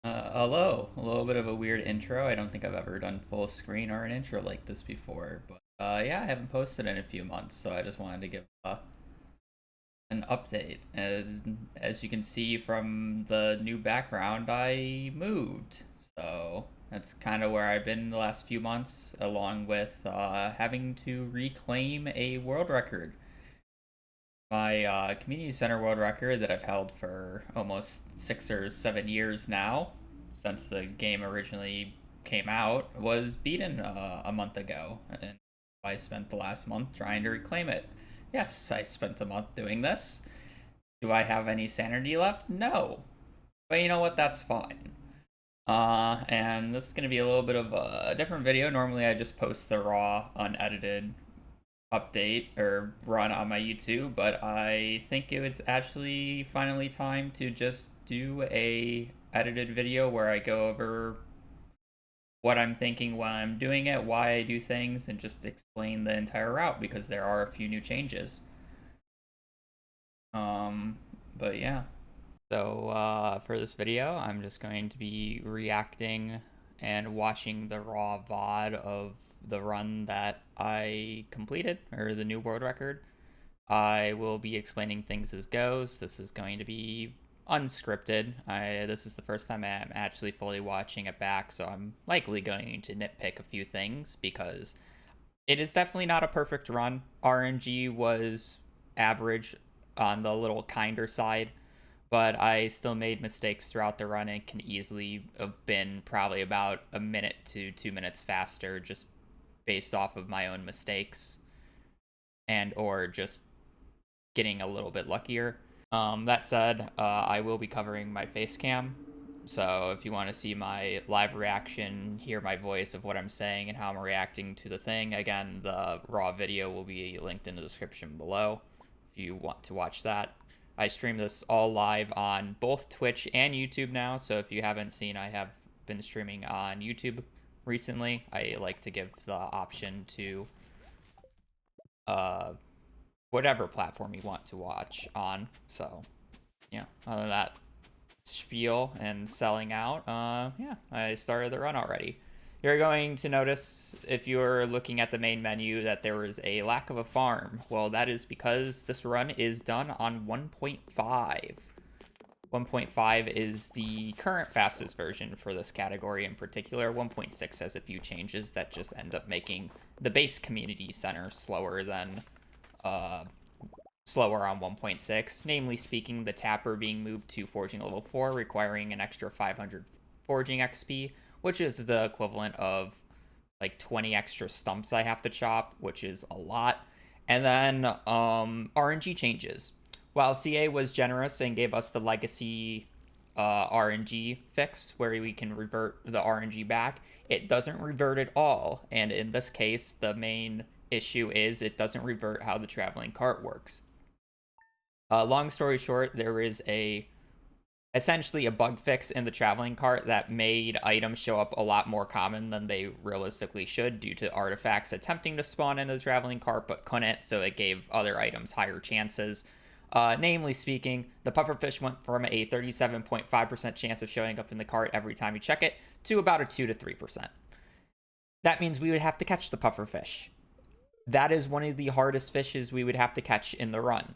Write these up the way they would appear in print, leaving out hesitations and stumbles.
Hello. A little bit of a weird intro. I don't think I've ever done full screen or an intro like this before, but yeah, I haven't posted in a few months, so I just wanted to give an update. As you can see from the new background, I moved, so that's kind of where I've been the last few months, along with having to reclaim a world record. My community center world record that I've held for almost 6 or 7 years now, since the game originally came out, was beaten a month ago, and I spent the last month trying to reclaim it. Yes, I spent a month doing this. Do I have any sanity left? No. But you know what? That's fine. And this is going to be a little bit of a different video. Normally, I just post the raw, unedited update or run on my YouTube, but I think it was actually finally time to just do a edited video where I go over what I'm thinking while I'm doing it, why I do things, and just explain the entire route because there are a few new changes. Um, but yeah. So for this video, I'm just going to be reacting and watching the raw VOD of the run that I completed, or the new world record. I will be explaining things as goes. This is going to be unscripted. This is the first time I'm actually fully watching it back, so I'm likely going to nitpick a few things because it is definitely not a perfect run. RNG was average on the little kinder side, but I still made mistakes throughout the run and can easily have been probably about a minute to 2 minutes faster just based off of my own mistakes and or just getting a little bit luckier. That said, I will be covering my face cam. So if you want to see my live reaction, hear my voice of what I'm saying and how I'm reacting to the thing, again, the raw video will be linked in the description below if you want to watch that. I stream this all live on both Twitch and YouTube now, so if you haven't seen, I have been streaming on YouTube recently. I like to give the option to uh, whatever platform you want to watch on. So, yeah, other than that spiel and selling out, yeah, I started the run already. You're going to notice if you're looking at the main menu that there is a lack of a farm. Well, that is because this run is done on 1.5. 1.5 is the current fastest version for this category in particular. 1.6 has a few changes that just end up making the base community center slower than slower on 1.6, namely speaking, the tapper being moved to forging level 4, requiring an extra 500 forging XP, which is the equivalent of like 20 extra stumps I have to chop, which is a lot. And then RNG changes. While CA was generous and gave us the legacy RNG fix where we can revert the RNG back, it doesn't revert at all. And in this case, the main issue is it doesn't revert how the traveling cart works. Long story short, there is essentially a bug fix in the traveling cart that made items show up a lot more common than they realistically should due to artifacts attempting to spawn into the traveling cart but couldn't, so it gave other items higher chances. Namely speaking, the pufferfish went from a 37.5% chance of showing up in the cart every time you check it to about a 2 to 3%. That means we would have to catch the pufferfish. That is one of the hardest fishes we would have to catch in the run.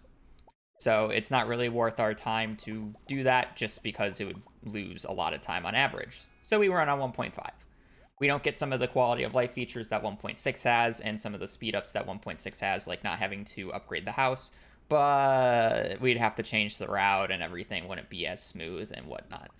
So it's not really worth our time to do that just because it would lose a lot of time on average. So we run on 1.5. We don't get some of the quality of life features that 1.6 has and some of the speed ups that 1.6 has, like not having to upgrade the house, but we'd have to change the route and everything wouldn't be as smooth and whatnot.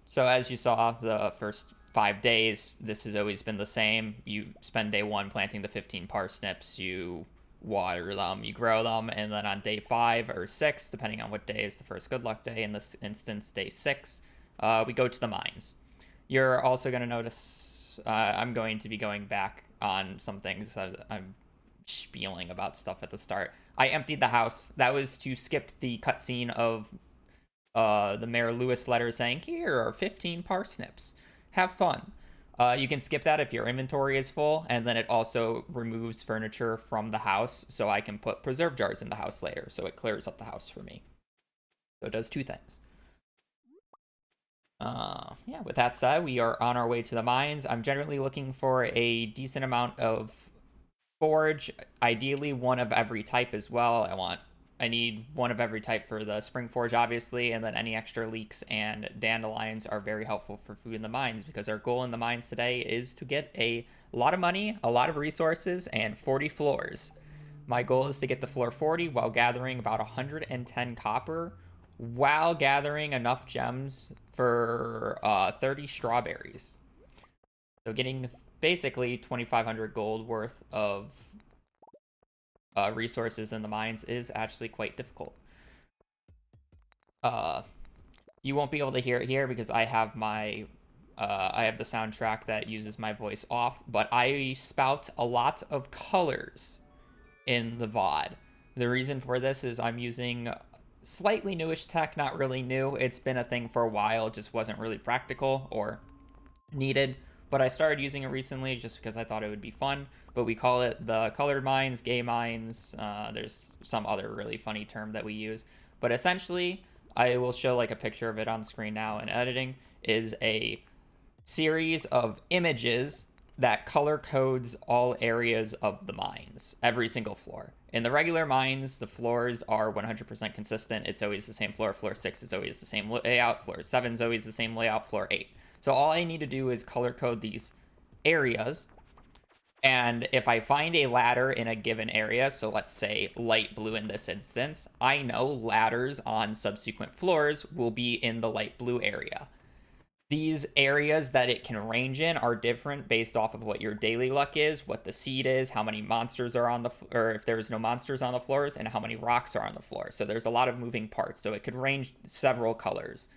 So as you saw, the first 5 days, this has always been the same. You spend day 1 planting the 15 parsnips, you water them, you grow them, and then on day 5 or 6, depending on what day is the first good luck day, in this instance day 6, we go to the mines. You're also going to notice I'm going to be going back on some things. I'm spieling about stuff at the start. I emptied the house. That was to skip the cutscene of the Mayor Lewis letter saying, here are 15 parsnips. Have fun. You can skip that if your inventory is full, and then it also removes furniture from the house, so I can put preserve jars in the house later, so it clears up the house for me. So it does two things. Yeah, with that said, we are on our way to the mines. I'm generally looking for a decent amount of forage, ideally one of every type as well. I need one of every type for the spring forage, obviously, and then any extra leeks and dandelions are very helpful for food in the mines because our goal in the mines today is to get a lot of money, a lot of resources, and 40 floors. My goal is to get to floor 40 while gathering about 110 copper while gathering enough gems for 30 strawberries. So getting basically 2,500 gold worth of resources in the mines is actually quite difficult. Uh, you won't be able to hear it here because I have the soundtrack that uses my voice off, but I spout a lot of colors in the VOD. The reason for this is I'm using slightly newish tech, not really new. It's been a thing for a while, it just wasn't really practical or needed. But I started using it recently just because I thought it would be fun. But we call it the colored mines, gay mines. There's some other really funny term that we use. But essentially, I will show like a picture of it on screen now in editing, is a series of images that color codes all areas of the mines, every single floor. In the regular mines, the floors are 100% consistent. It's always the same floor. Floor 6 is always the same layout. Floor 7 is always the same layout. Floor 8. So all I need to do is color code these areas. And if I find a ladder in a given area, so let's say light blue in this instance, I know ladders on subsequent floors will be in the light blue area. These areas that it can range in are different based off of what your daily luck is, what the seed is, how many monsters are on the or if there's no monsters on the floors, and how many rocks are on the floor. So there's a lot of moving parts. So it could range several colors.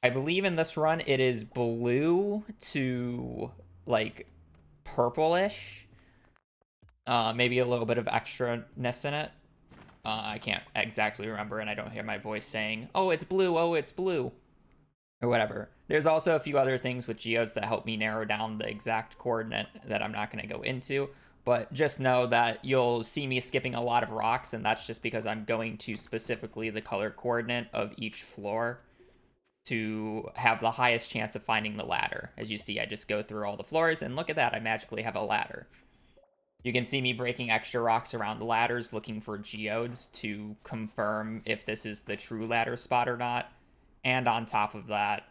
I believe in this run it is blue to like purplish, maybe a little bit of extraness in it. I can't exactly remember, and I don't hear my voice saying, "Oh, it's blue. Oh, it's blue." Or whatever. There's also a few other things with geodes that help me narrow down the exact coordinate that I'm not going to go into. But just know that you'll see me skipping a lot of rocks, and that's just because I'm going to specifically the color coordinate of each floor to have the highest chance of finding the ladder. As you see, I just go through all the floors, and look at that, I magically have a ladder. You can see me breaking extra rocks around the ladders, looking for geodes to confirm if this is the true ladder spot or not. And on top of that,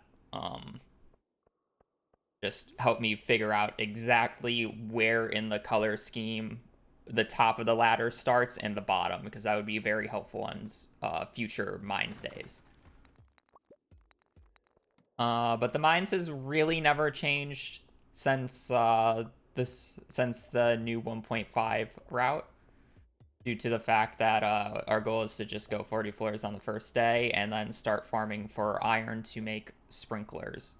just help me figure out exactly where in the color scheme the top of the ladder starts and the bottom, because that would be very helpful on future mines days. But the mines has really never changed since since the new 1.5 route, due to the fact that our goal is to just go 40 floors on the first day and then start farming for iron to make sprinklers.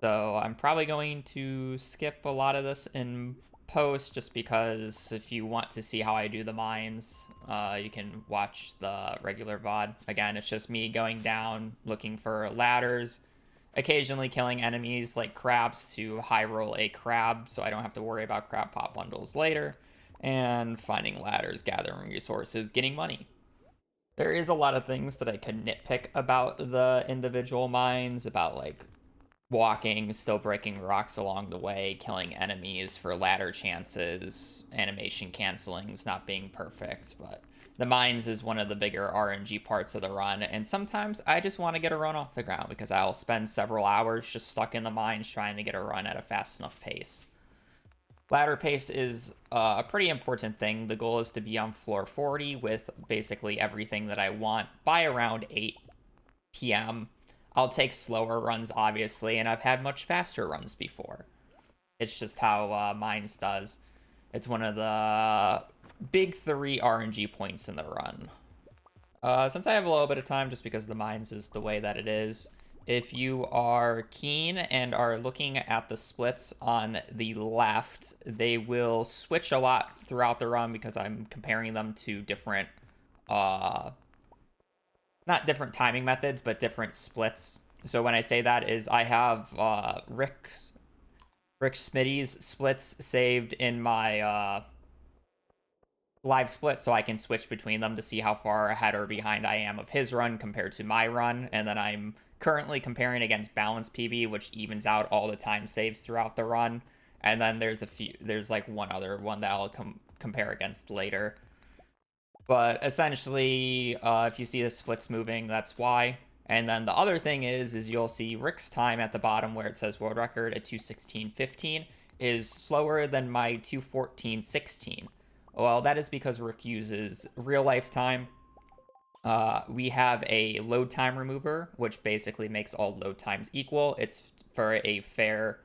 So I'm probably going to skip a lot of this in post just because if you want to see how I do the mines, you can watch the regular VOD. Again, it's just me going down, looking for ladders, occasionally killing enemies like crabs to high roll a crab so I don't have to worry about crab pop bundles later, and finding ladders, gathering resources, getting money. There is a lot of things that I could nitpick about the individual mines, about like walking, still breaking rocks along the way, killing enemies for ladder chances, animation cancellings not being perfect, but the mines is one of the bigger RNG parts of the run, and sometimes I just want to get a run off the ground because I'll spend several hours just stuck in the mines trying to get a run at a fast enough pace. Ladder pace is a pretty important thing. The goal is to be on floor 40 with basically everything that I want by around 8 p.m. I'll take slower runs, obviously, and I've had much faster runs before. It's just how Mines does. It's one of the big 3 RNG points in the run. Since I have a little bit of time, just because the Mines is the way that it is, if you are keen and are looking at the splits on the left, they will switch a lot throughout the run because I'm comparing them to different not different timing methods, but different splits. So when I say that is I have Rick Smitty's splits saved in my live split so I can switch between them to see how far ahead or behind I am of his run compared to my run. And then I'm currently comparing against balance PB, which evens out all the time saves throughout the run. And then there's like one other one that I'll compare against later. But essentially, if you see the splits moving, that's why. And then the other thing is you'll see Rick's time at the bottom where it says world record at 2:16:15 is slower than my 2:14:16. Well, that is because Rick uses real life time. We have a load time remover, which basically makes all load times equal. It's for a fair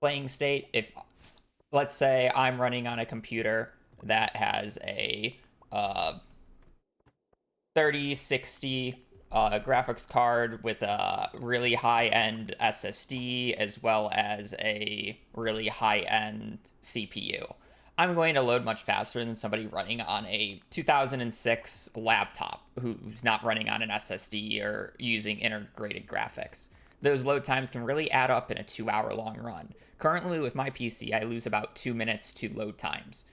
playing state. If, let's say, I'm running on a computer that has a 3060 graphics card with a really high-end SSD as well as a really high-end CPU. I'm going to load much faster than somebody running on a 2006 laptop who's not running on an SSD or using integrated graphics. Those load times can really add up in a 2-hour long run. Currently with my PC, I lose about 2 minutes to load times.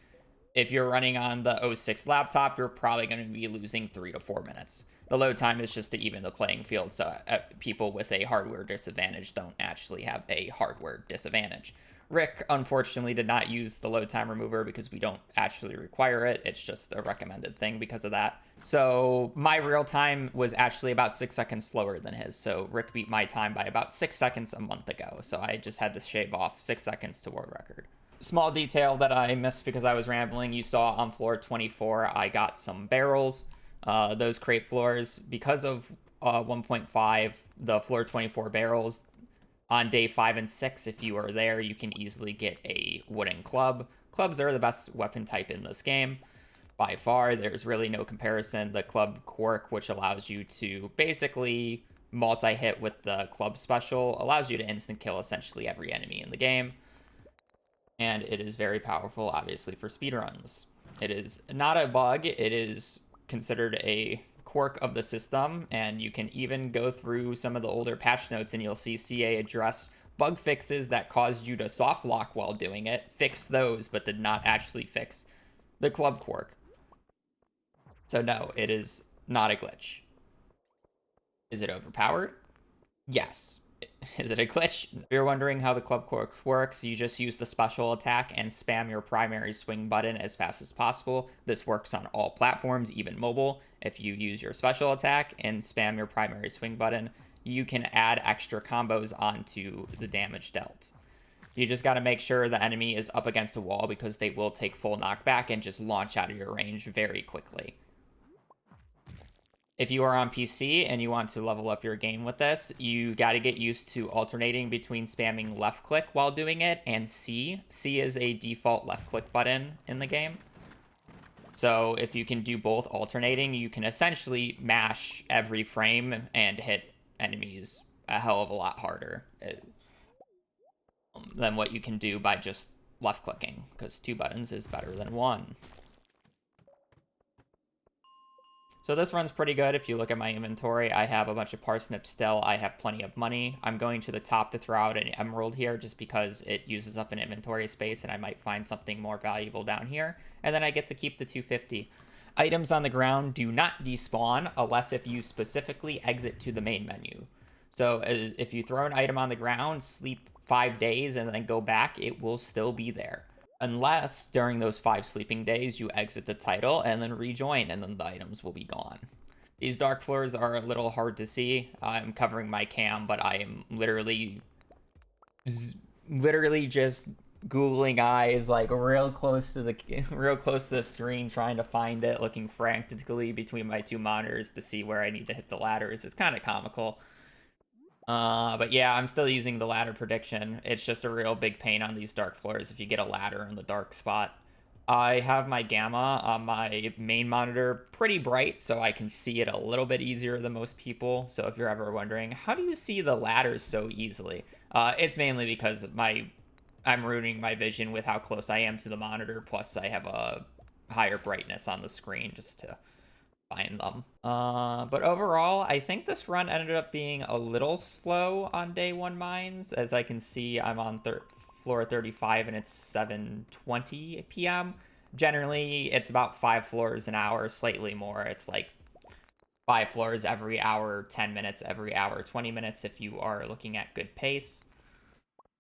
If you're running on the 06 laptop, you're probably going to be losing 3 to 4 minutes. The load time is just to even the playing field, so people with a hardware disadvantage don't actually have a hardware disadvantage. Rick, unfortunately, did not use the load time remover because we don't actually require it. It's just a recommended thing because of that. So my real time was actually about 6 seconds slower than his. So Rick beat my time by about 6 seconds a month ago. So I just had to shave off 6 seconds to world record. Small detail that I missed because I was rambling. You saw on floor 24, I got some barrels. Those crate floors, because of 1.5, the floor 24 barrels, on day 5 and 6, if you are there, you can easily get a wooden club. Clubs are the best weapon type in this game. By far, there's really no comparison. The club quirk, which allows you to basically multi-hit with the club special, allows you to instant kill essentially every enemy in the game. And it is very powerful, obviously, for speedruns. It is not a bug. It is considered a quirk of the system, and you can even go through some of the older patch notes and you'll see CA address bug fixes that caused you to soft lock while doing it, fix those, but did not actually fix the club quirk. So no, it is not a glitch. Is it overpowered? Yes. Is it a glitch? If you're wondering how the club quirk works, you just use the special attack and spam your primary swing button as fast as possible. This works on all platforms, even mobile. If you use your special attack and spam your primary swing button, you can add extra combos onto the damage dealt. You just got to make sure the enemy is up against a wall because they will take full knockback and just launch out of your range very quickly. If you are on PC and you want to level up your game with this, you got to get used to alternating between spamming left click while doing it and C. C is a default left click button in the game. So if you can do both alternating, you can essentially mash every frame and hit enemies a hell of a lot harder than what you can do by just left clicking, because 2 buttons is better than 1. So this run's pretty good. If you look at my inventory, I have a bunch of parsnips still. I have plenty of money. I'm going to the top to throw out an emerald here just because it uses up an inventory space and I might find something more valuable down here. And then I get to keep the 250. Items on the ground do not despawn unless if you specifically exit to the main menu. So if you throw an item on the ground, sleep 5 days, and then go back, it will still be there. Unless during those 5 sleeping days you exit the title and then rejoin, and then the items will be gone. These dark floors are a little hard to see. I'm covering my cam, but I am literally just googling eyes, like real close to the screen, trying to find it, looking frantically between my 2 monitors to see where I need to hit the ladders. It's kind of comical. But yeah, I'm still using the ladder prediction. It's just a real big pain on these dark floors if you get a ladder in the dark spot. I have my gamma on my main monitor pretty bright, so I can see it a little bit easier than most people. So if you're ever wondering, how do you see the ladders so easily? It's mainly because I'm ruining my vision with how close I am to the monitor, plus I have a higher brightness on the screen just to find them. But overall, I think this run ended up being a little slow on day 1 mines. As I can see, I'm on floor 35 and it's 7:20 p.m. generally it's about 5 floors an hour, slightly more. It's like 5 floors every hour, 10 minutes every hour, 20 minutes if you are looking at good pace.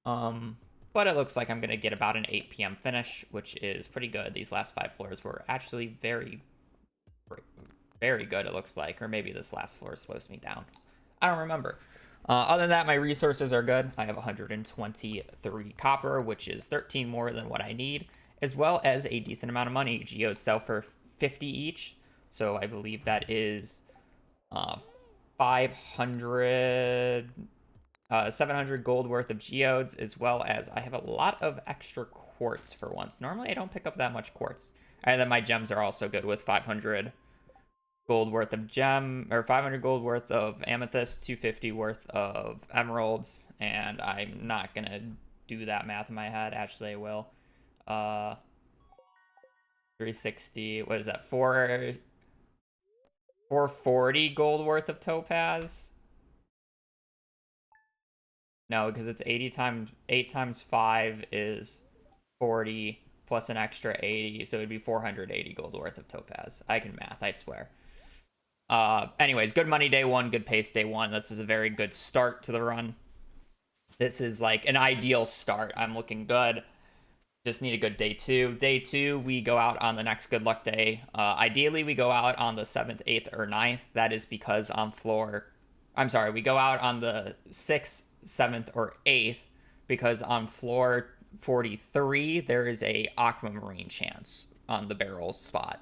But it looks like I'm going to get about an 8 p.m. finish, which is pretty good. These last 5 floors were actually very, very good, it looks like. Or maybe this last floor slows me down. I don't remember. Other than that, my resources are good. I have 123 copper, which is 13 more than what I need, as well as a decent amount of money. Geodes sell for 50 each, so I believe that is 500, 700 gold worth of geodes, as well as I have a lot of extra quartz for once. Normally, I don't pick up that much quartz. And then my gems are also good with 500 gold worth of gem, or 500 gold worth of amethyst, 250 worth of emeralds, and I'm not gonna do that math in my head. Actually, I will. 360. What is that? 440 gold worth of topaz. No, because it's 80 times 8 times 5 is 40 plus an extra 80, so it'd be 480 gold worth of topaz. I can math, I swear. Anyways, good money day one, good pace day one. This is a very good start to the run. This is like an ideal start. I'm looking good. Just need a good day two. Day two, we go out on the next good luck day. Ideally, we go out on the 7th, 8th, or 9th. That is because on floor... I'm sorry, we go out on the 6th, 7th, or 8th because on floor 43, there is a aquamarine chance on the barrel spot.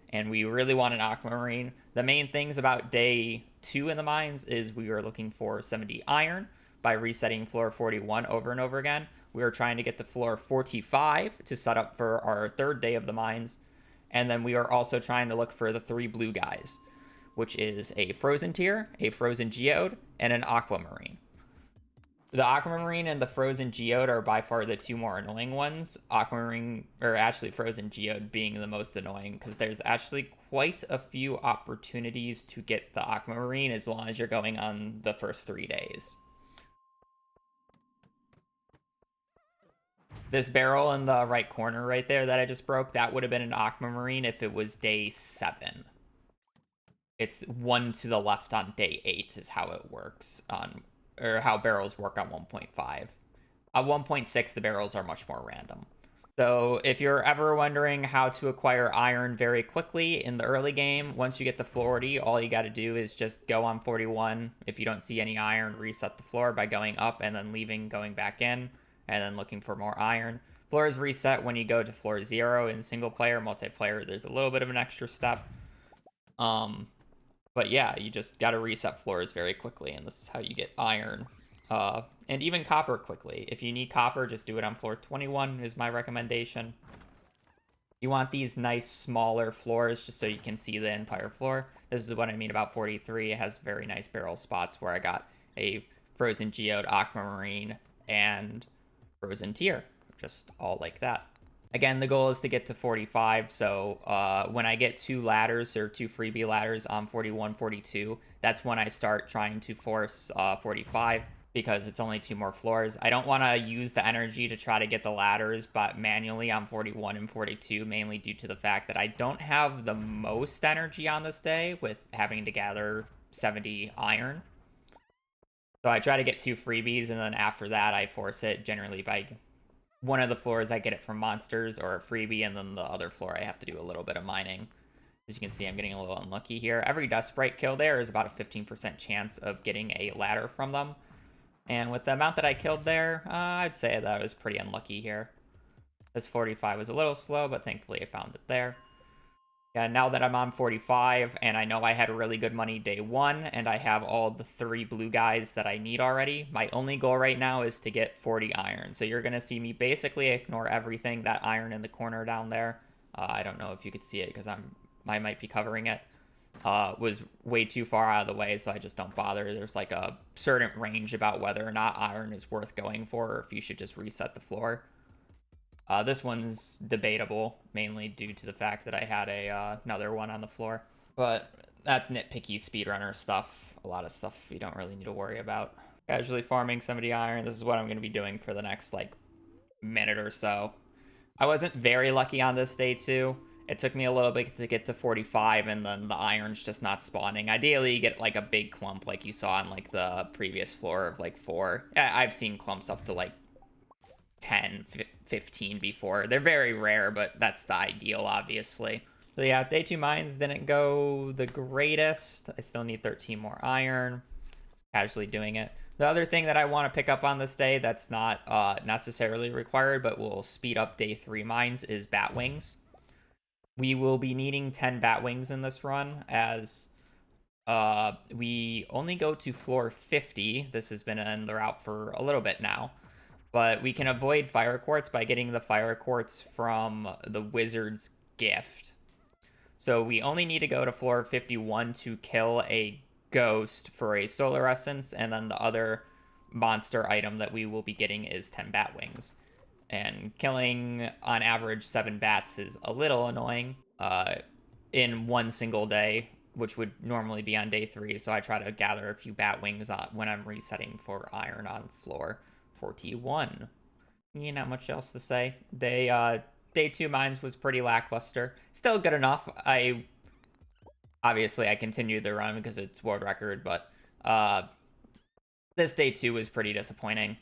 And we really want an aquamarine. The main things about day 2 in the mines is we are looking for 70 iron by resetting floor 41 over and over again. We are trying to get to floor 45 to set up for our 3rd day of the mines. And then we are also trying to look for the 3 blue guys, which is a frozen tier, a frozen geode, and an aquamarine. The aquamarine and the frozen geode are by far the 2 more annoying ones. Aquamarine, or actually frozen geode, being the most annoying because there's actually quite a few opportunities to get the aquamarine as long as you're going on the first 3 days. This barrel in the right corner right there that I just broke, that would have been an aquamarine if it was day 7. It's 1 to the left on day 8 is how it works on, or how barrels work on 1.5. On 1.6, the barrels are much more random. So if you're ever wondering how to acquire iron very quickly in the early game, once you get to 40, all you got to do is just go on 41. If you don't see any iron, reset the floor by going up and then leaving, going back in, and then looking for more iron. Floor is reset when you go to floor 0 in single player. Multiplayer, there's a little bit of an extra step. But yeah, you just got to reset floors very quickly, and this is how you get iron. And even copper quickly. If you need copper, just do it on floor 21 is my recommendation. You want these nice smaller floors just so you can see the entire floor. This is what I mean about 43. It has very nice barrel spots where I got a frozen geode, aquamarine, and frozen tier. Just all like that. Again, the goal is to get to 45, so when I get 2 ladders or 2 freebie ladders on 41, 42, that's when I start trying to force 45, because it's only 2 more floors. I don't want to use the energy to try to get the ladders, but manually on 41 and 42, mainly due to the fact that I don't have the most energy on this day with having to gather 70 iron. So I try to get 2 freebies, and then after that, I force it generally by... one of the floors I get it from monsters or a freebie, and then the other floor I have to do a little bit of mining. As you can see, I'm getting a little unlucky here. Every dust sprite kill there is about a 15% chance of getting a ladder from them. And with the amount that I killed there, I'd say that I was pretty unlucky here. This 45 was a little slow, but thankfully I found it there. Yeah, now that I'm on 45, and I know I had really good money day 1, and I have all the 3 blue guys that I need already, my only goal right now is to get 40 iron. So you're going to see me basically ignore everything. That iron in the corner down there, I don't know if you could see it because I might be covering it, was way too far out of the way, so I just don't bother. There's like a certain range about whether or not iron is worth going for, or if you should just reset the floor. This one's debatable, mainly due to the fact that I had another one on the floor. But that's nitpicky speedrunner stuff. A lot of stuff you don't really need to worry about. Casually farming 70 iron. This is what I'm going to be doing for the next, like, minute or so. I wasn't very lucky on this day too. It took me a little bit to get to 45, and then the iron's just not spawning. Ideally, you get like a big clump like you saw on like the previous floor of like 4. I've seen clumps up to like 10, 15 before. They're very rare, but that's the ideal, obviously. So yeah, day 2 mines didn't go the greatest. I still need 13 more iron. Casually doing it. The other thing that I want to pick up on this day that's not necessarily required, but will speed up day 3 mines is bat wings. We will be needing 10 bat wings in this run, as we only go to floor 50. This has been in the route for a little bit now. But we can avoid fire quartz by getting the fire quartz from the wizard's gift. So we only need to go to floor 51 to kill a ghost for a solar essence, and then the other monster item that we will be getting is 10 bat wings. And killing on average 7 bats is a little annoying in one single day, which would normally be on day 3. So I try to gather a few bat wings when I'm resetting for iron on floor 41. Not much else to say. Day 2 mines was pretty lackluster. Still good enough. Obviously I continued the run because it's world record, but this day 2 was pretty disappointing.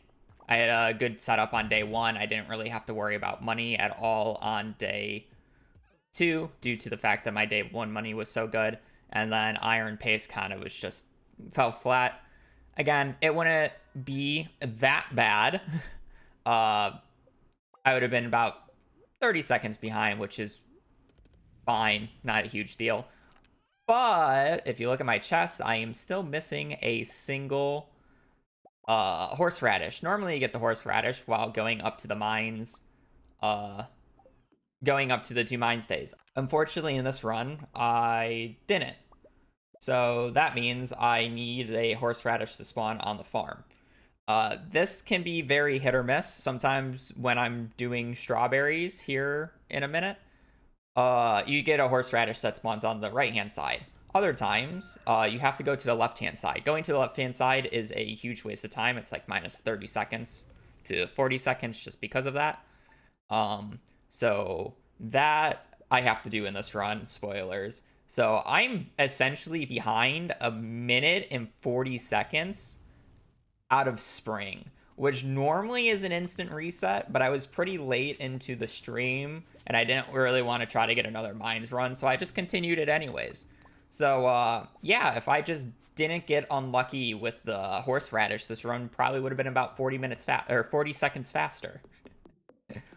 I had a good setup on day 1. I didn't really have to worry about money at all on day 2 due to the fact that my day 1 money was so good. And then iron pace kind of was just fell flat. Again, it wouldn't be that bad. I would have been about 30 seconds behind, which is fine. Not a huge deal. But if you look at my chest, I am still missing a single horseradish. Normally you get the horseradish while going up to the mines, going up to the 2 mine stays. Unfortunately, in this run, I didn't. So that means I need a horseradish to spawn on the farm. This can be very hit or miss. Sometimes when I'm doing strawberries here in a minute, you get a horseradish that spawns on the right-hand side. Other times, you have to go to the left-hand side. Going to the left-hand side is a huge waste of time. It's like minus 30 seconds to 40 seconds just because of that. So that I have to do in this run. Spoilers. So I'm essentially behind a minute and 40 seconds out of spring, which normally is an instant reset, but I was pretty late into the stream and I didn't really want to try to get another mines run, so I just continued it anyways. So yeah, if I just didn't get unlucky with the horseradish, this run probably would have been about 40 seconds faster.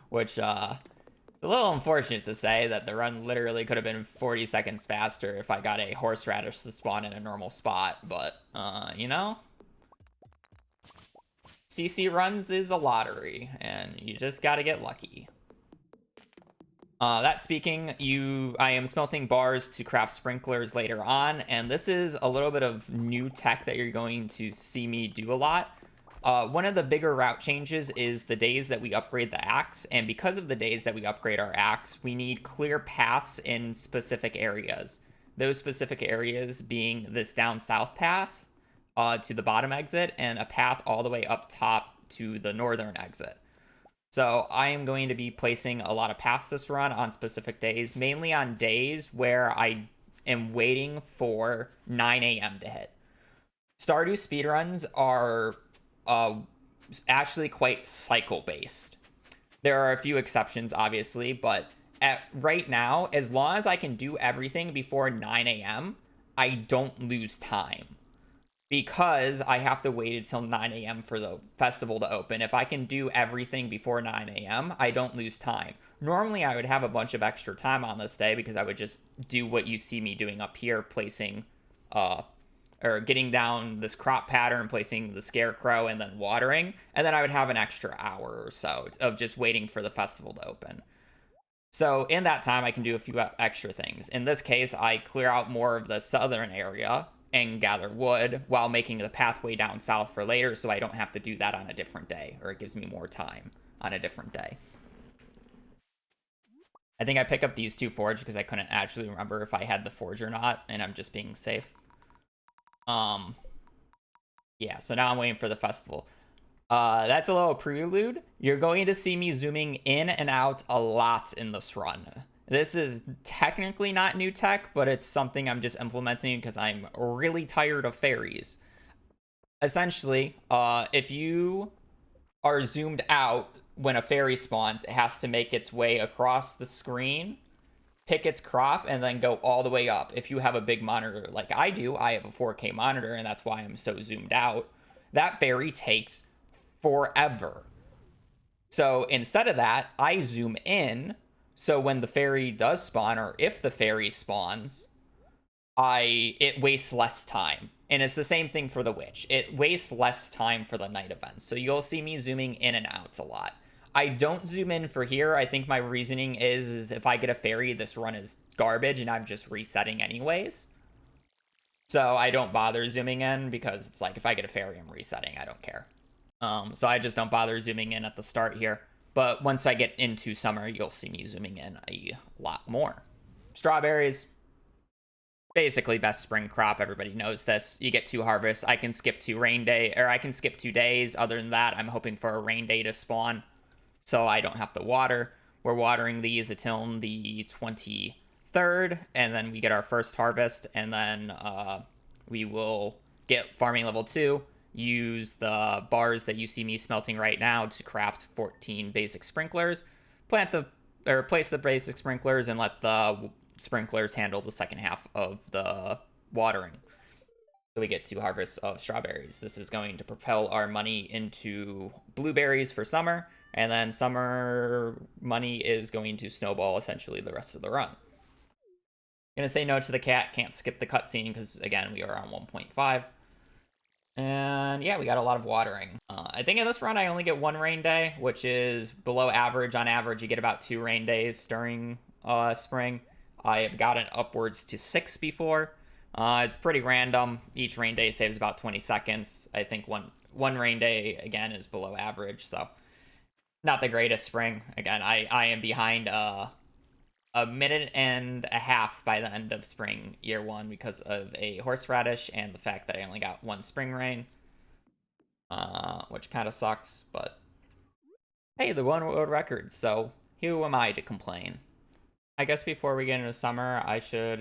Which it's a little unfortunate to say that the run literally could have been 40 seconds faster if I got a horseradish to spawn in a normal spot, but you know, CC runs is a lottery, and you just gotta get lucky. That speaking, I am smelting bars to craft sprinklers later on, and this is a little bit of new tech that you're going to see me do a lot. One of the bigger route changes is the days that we upgrade the axe, and because of the days that we upgrade our axe, we need clear paths in specific areas. Those specific areas being this down south path to the bottom exit, and a path all the way up top to the northern exit. So I am going to be placing a lot of paths this run on specific days, mainly on days where I am waiting for 9 a.m. to hit. Stardew speedruns are actually quite cycle-based. There are a few exceptions, obviously, but right now, as long as I can do everything before 9 a.m., I don't lose time. Because I have to wait until 9 a.m. for the festival to open. If I can do everything before 9 a.m., I don't lose time. Normally, I would have a bunch of extra time on this day because I would just do what you see me doing up here, placing, or getting down this crop pattern, placing the scarecrow, and then watering. And then I would have an extra hour or so of just waiting for the festival to open. So in that time, I can do a few extra things. In this case, I clear out more of the southern area and gather wood while making the pathway down south for later, so I don't have to do that on a different day, or it gives me more time on a different day. I think I picked up these 2 forge because I couldn't actually remember if I had the forge or not, and I'm just being safe. Yeah, so now I'm waiting for the festival. That's a little prelude. You're going to see me zooming in and out a lot in this run. This is technically not new tech, but it's something I'm just implementing because I'm really tired of fairies. Essentially, if you are zoomed out when a fairy spawns, it has to make its way across the screen, pick its crop, and then go all the way up. If you have a big monitor like I do, I have a 4K monitor, and that's why I'm so zoomed out. That fairy takes forever. So instead of that, I zoom in. So when the fairy does spawn, or if the fairy spawns, it wastes less time. And it's the same thing for the witch. It wastes less time for the night events. So you'll see me zooming in and out a lot. I don't zoom in for here. I think my reasoning is if I get a fairy, this run is garbage and I'm just resetting anyways. So I don't bother zooming in because it's like if I get a fairy, I'm resetting. I don't care. So I just don't bother zooming in at the start here. But once I get into summer, you'll see me zooming in a lot more. Strawberries, basically best spring crop. Everybody knows this. You get 2 harvests. I can skip 2 rain day, or I can skip 2 days. Other than that, I'm hoping for a rain day to spawn, so I don't have to water. We're watering these until the 23rd, and then we get our first harvest, and then we will get farming level 2. Use the bars that you see me smelting right now to craft 14 basic sprinklers. Place the basic sprinklers and let the sprinklers handle the second half of the watering. So we get 2 harvests of strawberries. This is going to propel our money into blueberries for summer, and then summer money is going to snowball essentially the rest of the run. Gonna say no to the cat, can't skip the cutscene because again we are on 1.5. And yeah, we got a lot of watering. I think in this run I only get 1 rain day, which is below average. On average, you get about 2 rain days during spring. I have gotten upwards to 6 before. It's pretty random. Each rain day saves about 20 seconds. I think one rain day, again, is below average, so not the greatest spring. Again, I am behind a minute and a half by the end of spring year 1 because of a horseradish and the fact that I only got 1 spring rain, which kind of sucks, but hey, the one world record, so who am I to complain? I guess before we get into summer, I should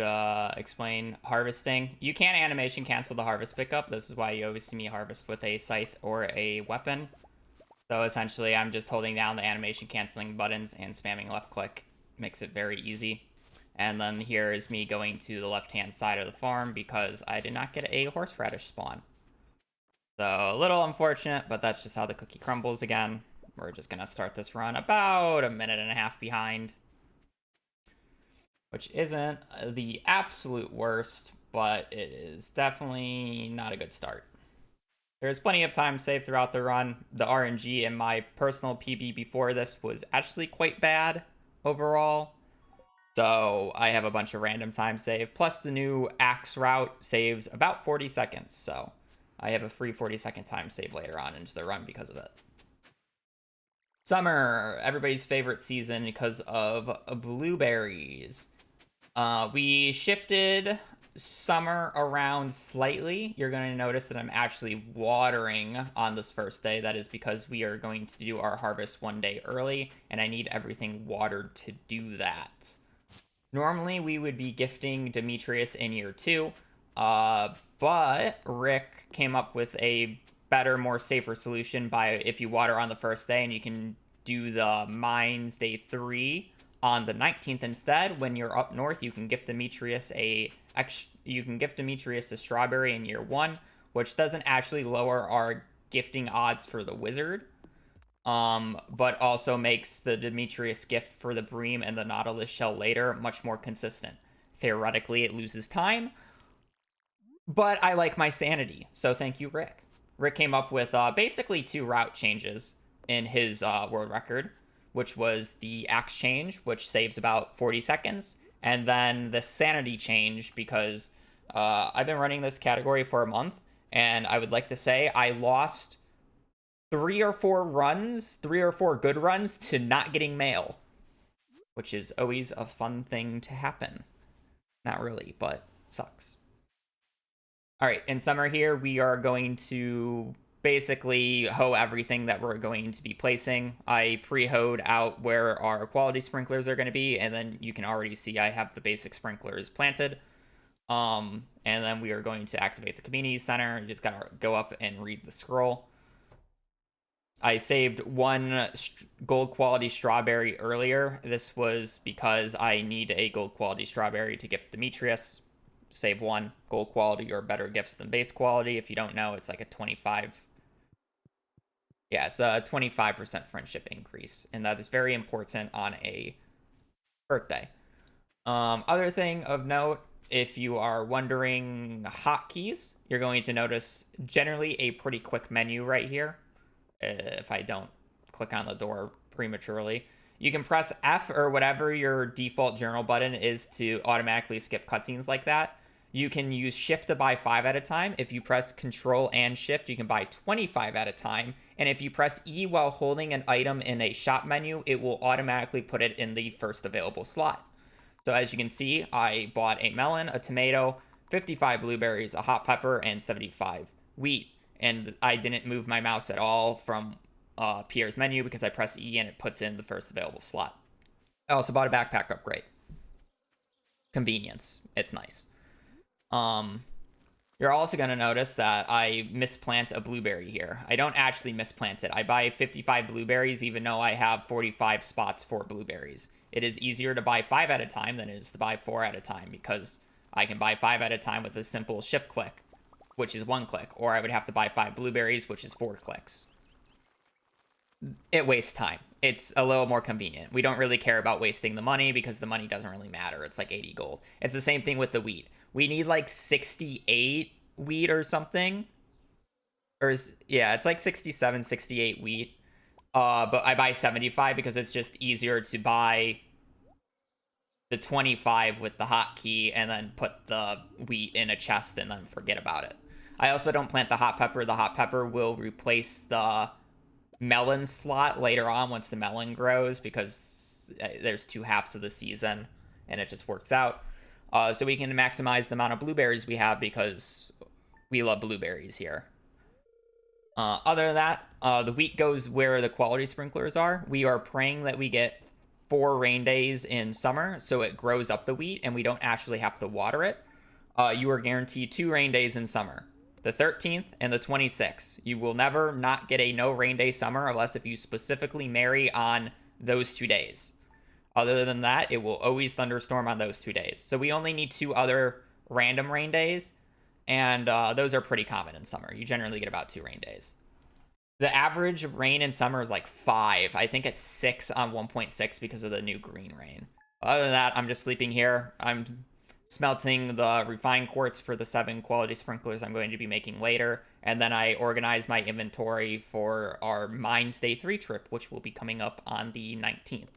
explain harvesting. You can't animation cancel the harvest pickup. This is why you always see me harvest with a scythe or a weapon. So essentially, I'm just holding down the animation canceling buttons and spamming left click. Makes it very easy. And then here is me going to the left-hand side of the farm because I did not get a horseradish spawn. So a little unfortunate, but that's just how the cookie crumbles again. We're just going to start this run about a minute and a half behind, which isn't the absolute worst, but it is definitely not a good start. There's plenty of time saved throughout the run. The RNG in my personal PB before this was actually quite bad overall. So I have a bunch of random time save. Plus the new axe route saves about 40 seconds. So I have a free 40-second time save later on into the run because of it. Summer, everybody's favorite season because of blueberries. We shifted summer around slightly. You're going to notice that I'm actually watering on this first day. That is because we are going to do our harvest 1 day early, and I need everything watered to do that. Normally, we would be gifting Demetrius in year 2, but Rick came up with a better, more safer solution by if you water on the first day and you can do the mines day 3 on the 19th instead. When you're up north, you can gift Demetrius a strawberry in year 1, which doesn't actually lower our gifting odds for the wizard, but also makes the Demetrius gift for the Bream and the Nautilus shell later much more consistent. Theoretically, it loses time, but I like my sanity, so thank you, Rick. Rick came up with basically 2 route changes in his world record, which was the axe change, which saves about 40 seconds, and then the sanity change, because I've been running this category for a month, and I would like to say I lost 3 or 4 good runs to not getting mail, which is always a fun thing to happen. Not really, but sucks. All right, in summer here, we are going to basically hoe everything that we're going to be placing. I pre-hoed out where our quality sprinklers are going to be, and then you can already see I have the basic sprinklers planted. And then we are going to activate the community center. You just gotta go up and read the scroll. I saved one gold quality strawberry earlier. This was because I need a gold quality strawberry to gift Demetrius. Save one gold quality or better gifts than base quality. If you don't know, it's like a 25. Yeah, it's a 25% friendship increase, and that is very important on a birthday. Other thing of note, if you are wondering hotkeys, you're going to notice generally a pretty quick menu right here. If I don't click on the door prematurely, you can press F or whatever your default journal button is to automatically skip cutscenes like that. You can use shift to buy 5 at a time. If you press control and shift, you can buy 25 at a time. And if you press E while holding an item in a shop menu, it will automatically put it in the first available slot. So as you can see, I bought a melon, a tomato, 55 blueberries, a hot pepper, and 75 wheat. And I didn't move my mouse at all from Pierre's menu because I press E and it puts in the first available slot. I also bought a backpack upgrade. Convenience. It's nice. You're also going to notice that I misplant a blueberry here. I don't actually misplant it. I buy 55 blueberries even though I have 45 spots for blueberries. It is easier to buy 5 at a time than it is to buy 4 at a time because I can buy 5 at a time with a simple shift click, which is 1 click, or I would have to buy 5 blueberries, which is 4 clicks. It wastes time. It's a little more convenient. We don't really care about wasting the money because the money doesn't really matter. It's like 80 gold. It's the same thing with the wheat. We need like 68 wheat or something. Yeah, it's like 67, 68 wheat. But I buy 75 because it's just easier to buy the 25 with the hotkey and then put the wheat in a chest and then forget about it. I also don't plant the hot pepper. The hot pepper will replace the melon slot later on once the melon grows because there's 2 halves of the season and it just works out. So we can maximize the amount of blueberries we have because we love blueberries here. Other than that, the wheat goes where the quality sprinklers are. We are praying that we get 4 rain days in summer so it grows up the wheat and we don't actually have to water it. You are guaranteed 2 rain days in summer. The 13th and the 26th. You will never not get a no rain day summer unless if you specifically marry on those 2 days. Other than that, it will always thunderstorm on those 2 days. So we only need 2 other random rain days, and those are pretty common in summer. You generally get about 2 rain days. The average of rain in summer is like 5. I think it's 6 on 1.6 because of the new green rain. Other than that, I'm just sleeping here. I'm smelting the refined quartz for the 7 quality sprinklers I'm going to be making later, and then I organize my inventory for our Mines Day 3 trip, which will be coming up on the 19th.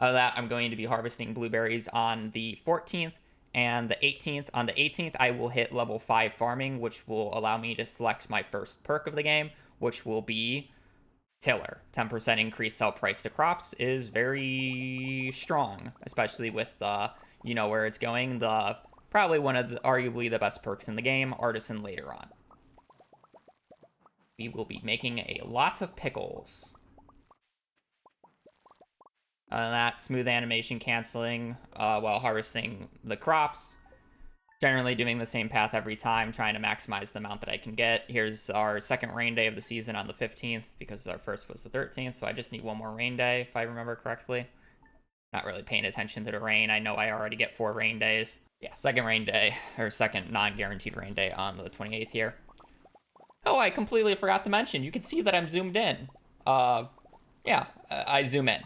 Out of that, I'm going to be harvesting blueberries on the 14th and the 18th. On the 18th, I will hit level 5 farming, which will allow me to select my first perk of the game, which will be Tiller. 10% increased sell price to crops is very strong, especially with the you know where it's going. The probably one of the arguably the best perks in the game, Artisan, later on. We will be making a lot of pickles. That smooth animation canceling while harvesting the crops. Generally doing the same path every time, trying to maximize the amount that I can get. Here's our second rain day of the season on the 15th because our first was the 13th, so I just need 1 more rain day if I remember correctly. Not really paying attention to the rain. I know I already get 4 rain days. Yeah, second rain day, or second non-guaranteed rain day on the 28th here. Oh, I completely forgot to mention, you can see that I'm zoomed in. Yeah, I zoom in.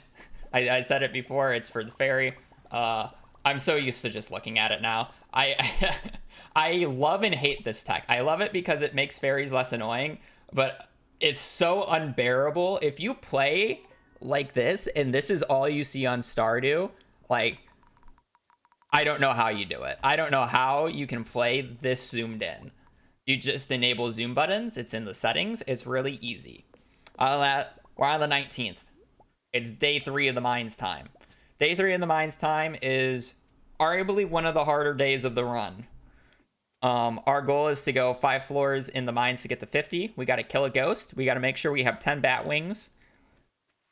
I said it before, it's for the ferry. I'm so used to just looking at it now. I love and hate this tech. I love it because it makes ferries less annoying, but it's so unbearable. If you play like this and this is all you see on Stardew, like, I don't know how you do it. I don't know how you can play this zoomed in. You just enable zoom buttons. It's in the settings. It's really easy. We're on the 19th. It's day 3 of the mines time. Day 3 of the mines time is arguably one of the harder days of the run. Our goal is to go 5 floors in the mines to get to 50. We got to kill a ghost. We got to make sure we have 10 bat wings.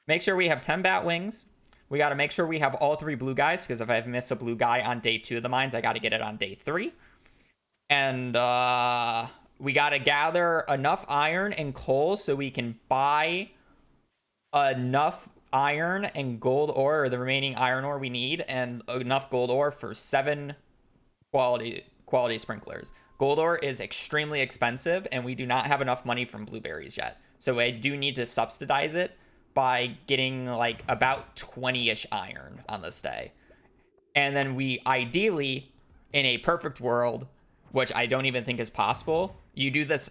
Make sure we have 10 bat wings. We got to make sure we have all 3 blue guys, because if I miss a blue guy on day 2 of the mines, I got to get it on day 3. And we got to gather enough iron and coal so we can buy enough iron and gold ore, or the remaining iron ore we need, and enough gold ore for 7 quality sprinklers. Gold ore is extremely expensive, and we do not have enough money from blueberries yet. So I do need to subsidize it by getting like about 20-ish iron on this day. And then we ideally, in a perfect world, which I don't even think is possible, you do this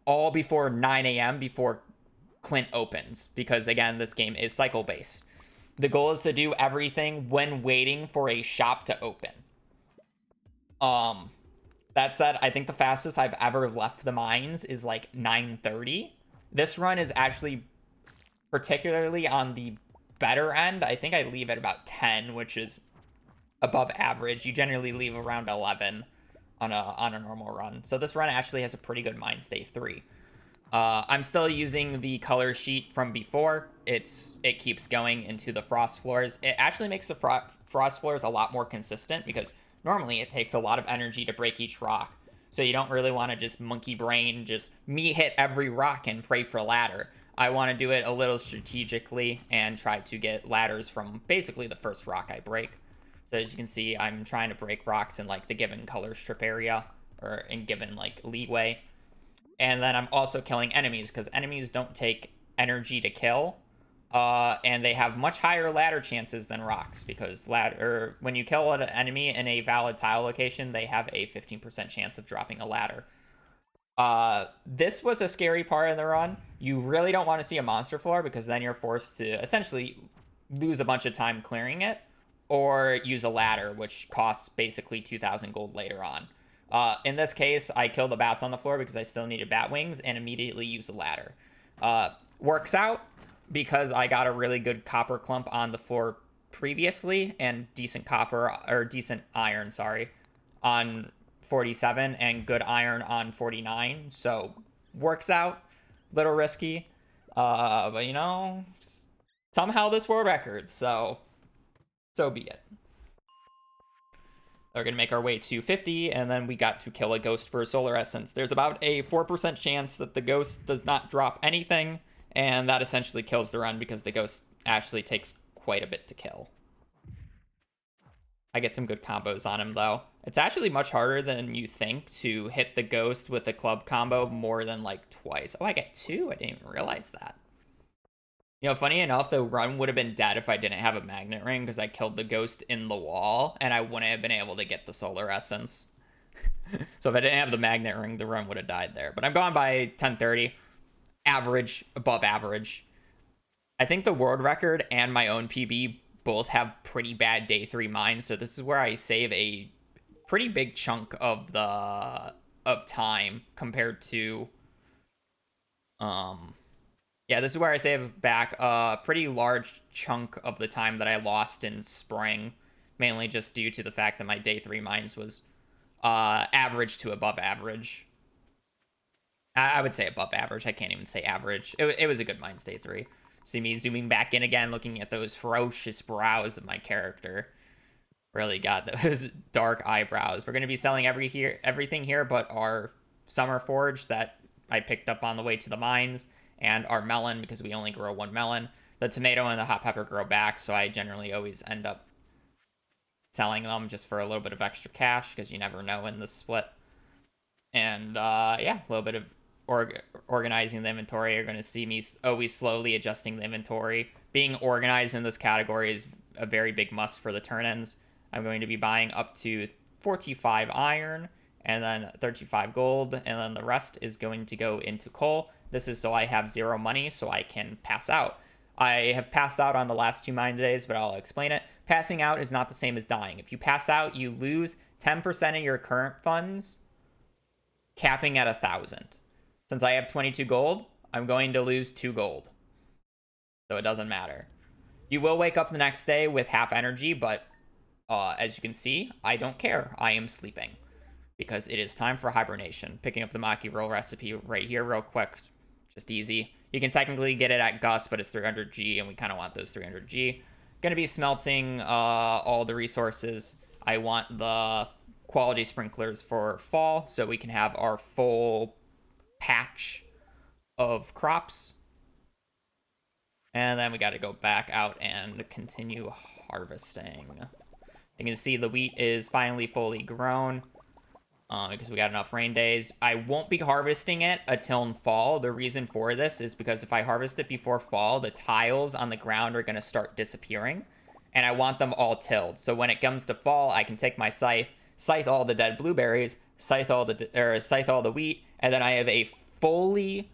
all before 9 a.m. before Clint opens, because again, this game is cycle based. The goal is to do everything when waiting for a shop to open. That said, I think the fastest I've ever left the mines is like 9:30. This run is actually particularly on the better end. I think I leave at about 10, which is above average. You generally leave around 11 on a normal run. So this run actually has a pretty good mine stay 3. I'm still using the color sheet from before. It keeps going into the frost floors. It actually makes the frost floors a lot more consistent, because normally it takes a lot of energy to break each rock. So you don't really want to just monkey brain, just me hit every rock and pray for ladder. I want to do it a little strategically and try to get ladders from basically the first rock I break. So as you can see, I'm trying to break rocks in like the given color strip area, or in given like leeway. And then I'm also killing enemies, because enemies don't take energy to kill. And they have much higher ladder chances than rocks, because when you kill an enemy in a valid tile location, they have a 15% chance of dropping a ladder. This was a scary part of the run. You really don't want to see a monster floor, because then you're forced to essentially lose a bunch of time clearing it, or use a ladder, which costs basically 2,000 gold later on. In this case, I killed the bats on the floor because I still needed bat wings, and immediately used a ladder. Works out, because I got a really good copper clump on the floor previously, and decent iron, on 47, and good iron on 49. So works out. Little risky, but you know, somehow this world record. So be it. We're going to make our way to 50, and then we got to kill a ghost for a solar essence. There's about a 4% chance that the ghost does not drop anything, and that essentially kills the run, because the ghost actually takes quite a bit to kill. I get some good combos on him, though. It's actually much harder than you think to hit the ghost with a club combo more than like twice. Oh, I get 2? I didn't even realize that. You know, funny enough, the run would have been dead if I didn't have a magnet ring, because I killed the ghost in the wall, and I wouldn't have been able to get the solar essence. So if I didn't have the magnet ring, the run would have died there. But I'm gone by 10:30. Average, above average. I think the world record and my own PB both have pretty bad day 3 mines, so this is where I save a pretty big chunk of time compared to yeah, this is where I save back a pretty large chunk of the time that I lost in spring, mainly just due to the fact that my day 3 mines was average to above average. I would say above average. I can't even say average. It was a good mines day 3. See me zooming back in again, looking at those ferocious brows of my character. Really got those dark eyebrows. We're going to be selling everything here but our summer forage that I picked up on the way to the mines, and our melon, because we only grow 1 melon. The tomato and the hot pepper grow back, so I generally always end up selling them just for a little bit of extra cash, because you never know in this split. And yeah, a little bit of organizing the inventory. You're going to see me always slowly adjusting the inventory. Being organized in this category is a very big must for the turn-ins. I'm going to be buying up to 45 iron, and then 35 gold, and then the rest is going to go into coal. This is so I have 0 money, so I can pass out. I have passed out on the last 2 mine days, but I'll explain it. Passing out is not the same as dying. If you pass out, you lose 10% of your current funds, capping at 1,000. Since I have 22 gold, I'm going to lose 2 gold. So it doesn't matter. You will wake up the next day with half energy, but as you can see, I don't care. I am sleeping. because it is time for hibernation. Picking up the Maki roll recipe right here real quick, just easy. You can technically get it at Gus, but it's 300G, and we kind of want those 300G. Gonna be smelting all the resources. I want the quality sprinklers for fall, so we can have our full patch of crops. And then we got to go back out and continue harvesting. You can see the wheat is finally fully grown because we got enough rain days. I won't be harvesting it until fall. The reason for this is because if I harvest it before fall, the tiles on the ground are going to start disappearing. And I want them all tilled. So when it comes to fall, I can take my scythe all the dead blueberries, scythe all the wheat, and then I have a fully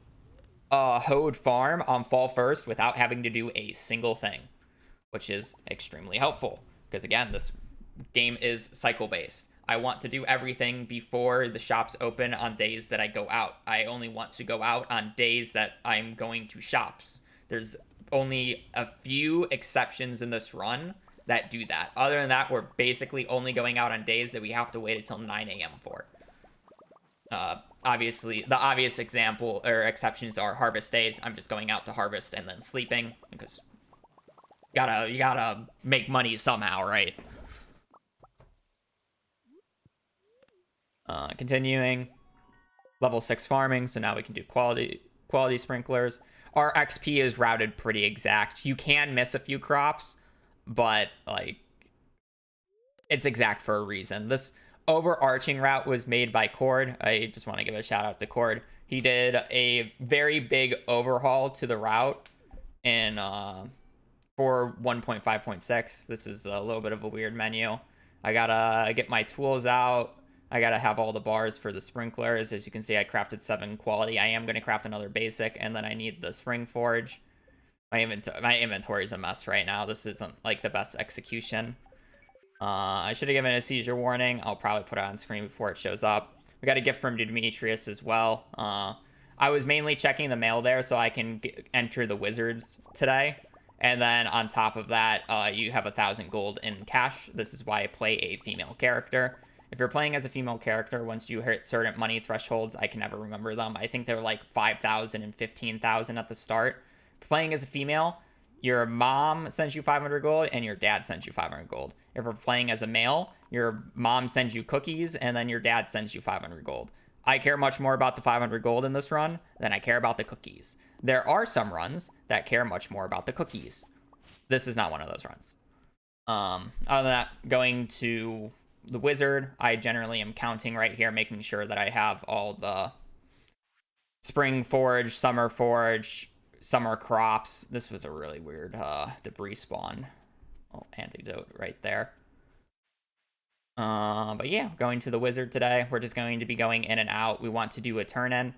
hoed farm on fall 1st without having to do a single thing, which is extremely helpful because again, this game is cycle based. I want to do everything before the shops open on days that I go out. I only want to go out on days that I'm going to shops. There's only a few exceptions in this run that do that. Other than that, we're basically only going out on days that we have to wait until 9 a.m. for. Obviously, the obvious example or exceptions are harvest days. I'm just going out to harvest and then sleeping because you gotta make money somehow, right? Continuing level 6 farming, so now we can do quality sprinklers. Our XP is routed pretty exact. You can miss a few crops, but like it's exact for a reason. This overarching route was made by Cord. I just want to give a shout out to Cord. He did a very big overhaul to the route in for 1.5.6. This is a little bit of a weird menu. I gotta get my tools out. I gotta have all the bars for the sprinklers. As you can see, I crafted 7 quality. I am gonna craft another basic, and then I need the spring forge. My inventory is a mess right now. This isn't like the best execution. I should have given a seizure warning. I'll probably put it on screen before it shows up. We got a gift from Demetrius as well. I was mainly checking the mail there so I can enter the wizards today. And then on top of that, you have 1,000 gold in cash. This is why I play a female character. If you're playing as a female character, once you hit certain money thresholds, I can never remember them. I think they're like 5,000 and 15,000 at the start. If playing as a female, your mom sends you 500 gold and your dad sends you 500 gold. If you're playing as a male, your mom sends you cookies and then your dad sends you 500 gold. I care much more about the 500 gold in this run than I care about the cookies. There are some runs that care much more about the cookies. This is not one of those runs. Other than that, going to the wizard, I generally am counting right here, making sure that I have all the spring forge, summer crops. This was a really weird debris spawn. Oh, antidote right there. But yeah, going to the wizard today. We're just going to be going in and out. We want to do a turn in.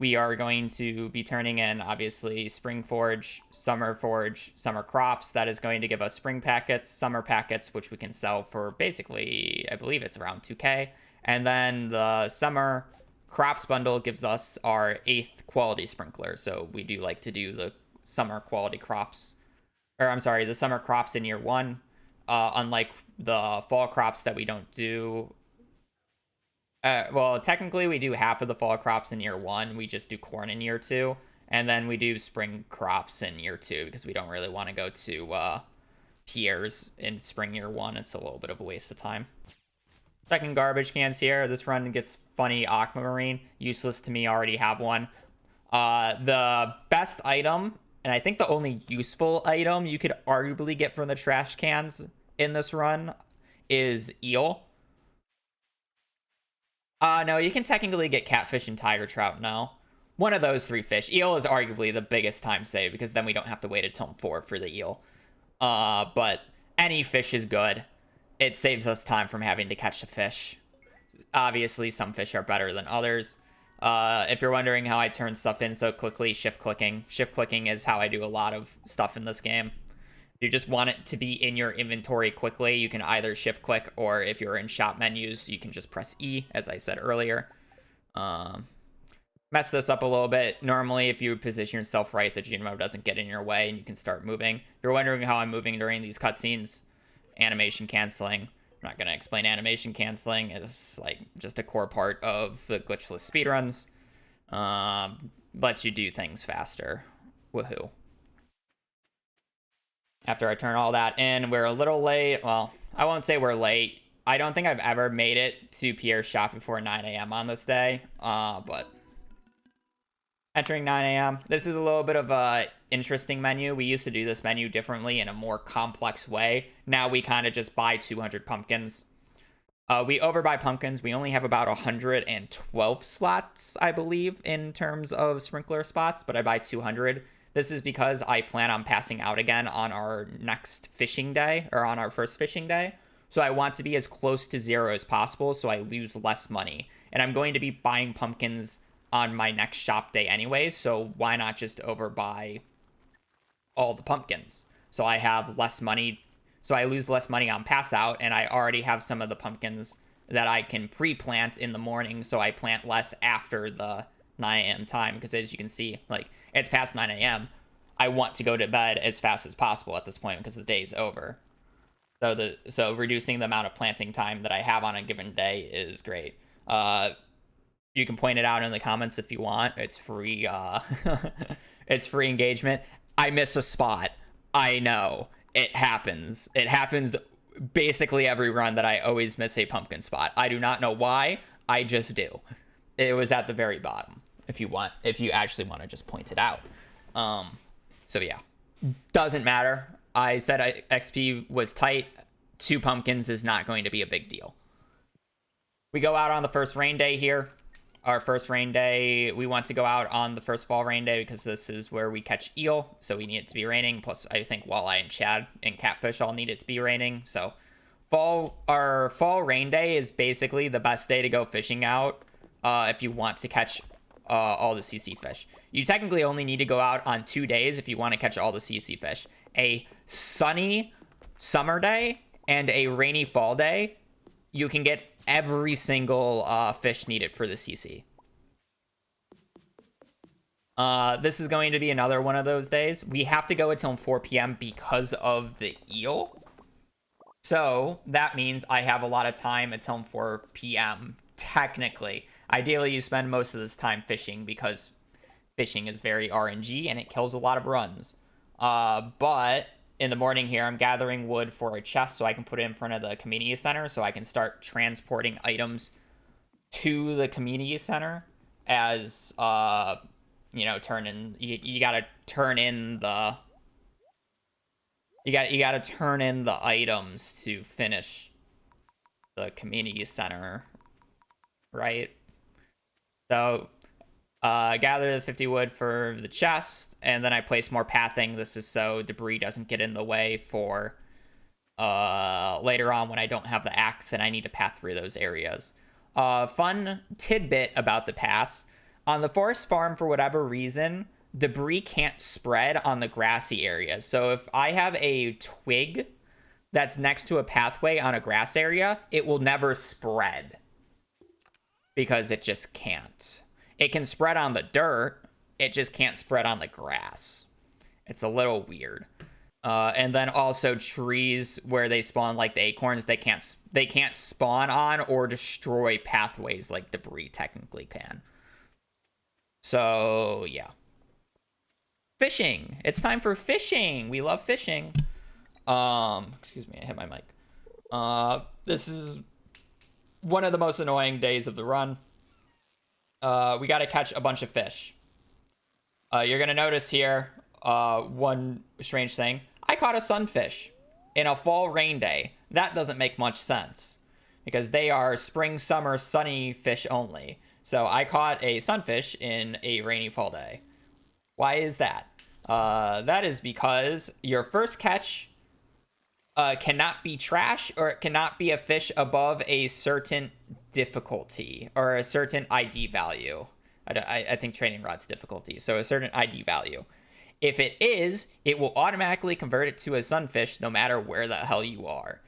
We are going to be turning in, obviously, spring forge, summer crops. That is going to give us spring packets, summer packets, which we can sell for basically, I believe it's around 2K. And then the summer crops bundle gives us our 8th quality sprinkler. So we do like to do the summer quality crops, or I'm sorry, the summer crops in year 1. Unlike the fall crops that we don't do. Well, technically we do half of the fall crops in year 1. We just do corn in year 2. And then we do spring crops in year 2 because we don't really want to go to Pierre's in spring year 1. It's a little bit of a waste of time. Second garbage cans here. This run gets funny aquamarine. Useless to me, already have one. The best item, and I think the only useful item you could arguably get from the trash cans in this run, is eel. No, you can technically get catfish and tiger trout now. One of those 3 fish. Eel is arguably the biggest time save because then we don't have to wait until 4 for the eel. But any fish is good. It saves us time from having to catch the fish. Obviously, some fish are better than others. If you're wondering how I turn stuff in so quickly, shift clicking. Shift clicking is how I do a lot of stuff in this game. If you just want it to be in your inventory quickly, you can either shift click, or if you're in shop menus, you can just press E, as I said earlier. Mess this up a little bit. Normally, if you position yourself right, the GMO doesn't get in your way and you can start moving. If you're wondering how I'm moving during these cutscenes, animation canceling. I'm not going to explain animation canceling. It's like just a core part of the glitchless speedruns. Lets you do things faster. Woohoo. After I turn all that in, we're a little late. Well, I won't say we're late. I don't think I've ever made it to Pierre's shop before 9 a.m. on this day. But entering 9 a.m. This is a little bit of a interesting menu. We used to do this menu differently in a more complex way. Now we kind of just buy 200 pumpkins. We overbuy pumpkins. We only have about 112 slots, I believe, in terms of sprinkler spots, but I buy 200. This is because I plan on passing out again on our next fishing day, or on our first fishing day. So I want to be as close to 0 as possible so I lose less money. And I'm going to be buying pumpkins on my next shop day anyway, so why not just overbuy all the pumpkins? So I have less money, so I lose less money on pass out, and I already have some of the pumpkins that I can pre-plant in the morning, so I plant less after the 9 a.m. time, because as you can see, like, it's past 9 a.m. I want to go to bed as fast as possible at this point because the day's over. So reducing the amount of planting time that I have on a given day is great. You can point it out in the comments if you want. It's free. It's free engagement. I miss a spot. I know. It happens. It happens basically every run that I always miss a pumpkin spot. I do not know why. I just do. It was at the very bottom. If you actually want to just point it out. So yeah, doesn't matter. I said XP was tight. 2 pumpkins is not going to be a big deal. We go out on the first rain day here. Our first rain day, we want to go out on the first fall rain day because this is where we catch eel, so we need it to be raining. Plus, I think walleye and shad and catfish all need it to be raining. So, our fall rain day is basically the best day to go fishing out if you want to catch all the CC fish. You technically only need to go out on 2 days if you want to catch all the CC fish. A sunny summer day and a rainy fall day, you can get every single fish needed for the CC. This is going to be another one of those days. We have to go until 4 p.m. because of the eel. So that means I have a lot of time until 4 p.m. technically. Ideally, you spend most of this time fishing because fishing is very RNG and it kills a lot of runs. But in the morning here, I'm gathering wood for a chest so I can put it in front of the community center so I can start transporting items to the community center as, you gotta turn in the, you gotta turn in the items to finish the community center, right? So, gather the 50 wood for the chest, and then I place more pathing. This is so debris doesn't get in the way for later on when I don't have the axe and I need to path through those areas. Fun tidbit about the paths. On the forest farm, for whatever reason, debris can't spread on the grassy areas. So if I have a twig that's next to a pathway on a grass area, it will never spread because it just can't. It can spread on the dirt, it just can't spread on the grass. It's a little weird. And then also trees where they spawn, like the acorns, they can't spawn on or destroy pathways like debris technically can. So yeah, fishing. It's time for fishing. We love fishing. Excuse me, I hit my mic. This is one of the most annoying days of the run. We got to catch a bunch of fish. You're going to notice here one strange thing. I caught a sunfish in a fall rain day. That doesn't make much sense because they are spring, summer, sunny fish only. So I caught a sunfish in a rainy fall day. Why is that? That is because your first catch cannot be trash, or it cannot be a fish above a certain difficulty or a certain ID value. I think training rod's difficulty, so a certain ID value. If it is, it will automatically convert it to a sunfish no matter where the hell you are.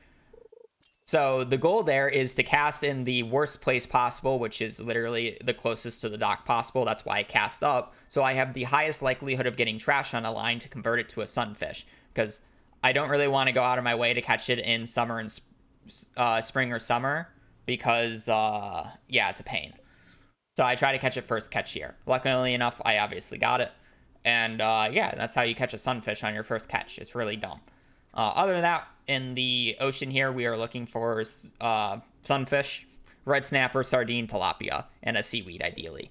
So the goal there is to cast in the worst place possible, which is literally the closest to the dock possible. That's why I cast up. So I have the highest likelihood of getting trash on a line to convert it to a sunfish, because I don't really want to go out of my way to catch it in summer and spring or summer because, yeah, it's a pain. So I try to catch it first catch here. Luckily enough, I obviously got it. And yeah, that's how you catch a sunfish on your first catch. It's really dumb. Other than that, in the ocean here, we are looking for sunfish, red snapper, sardine, tilapia, and a seaweed, ideally.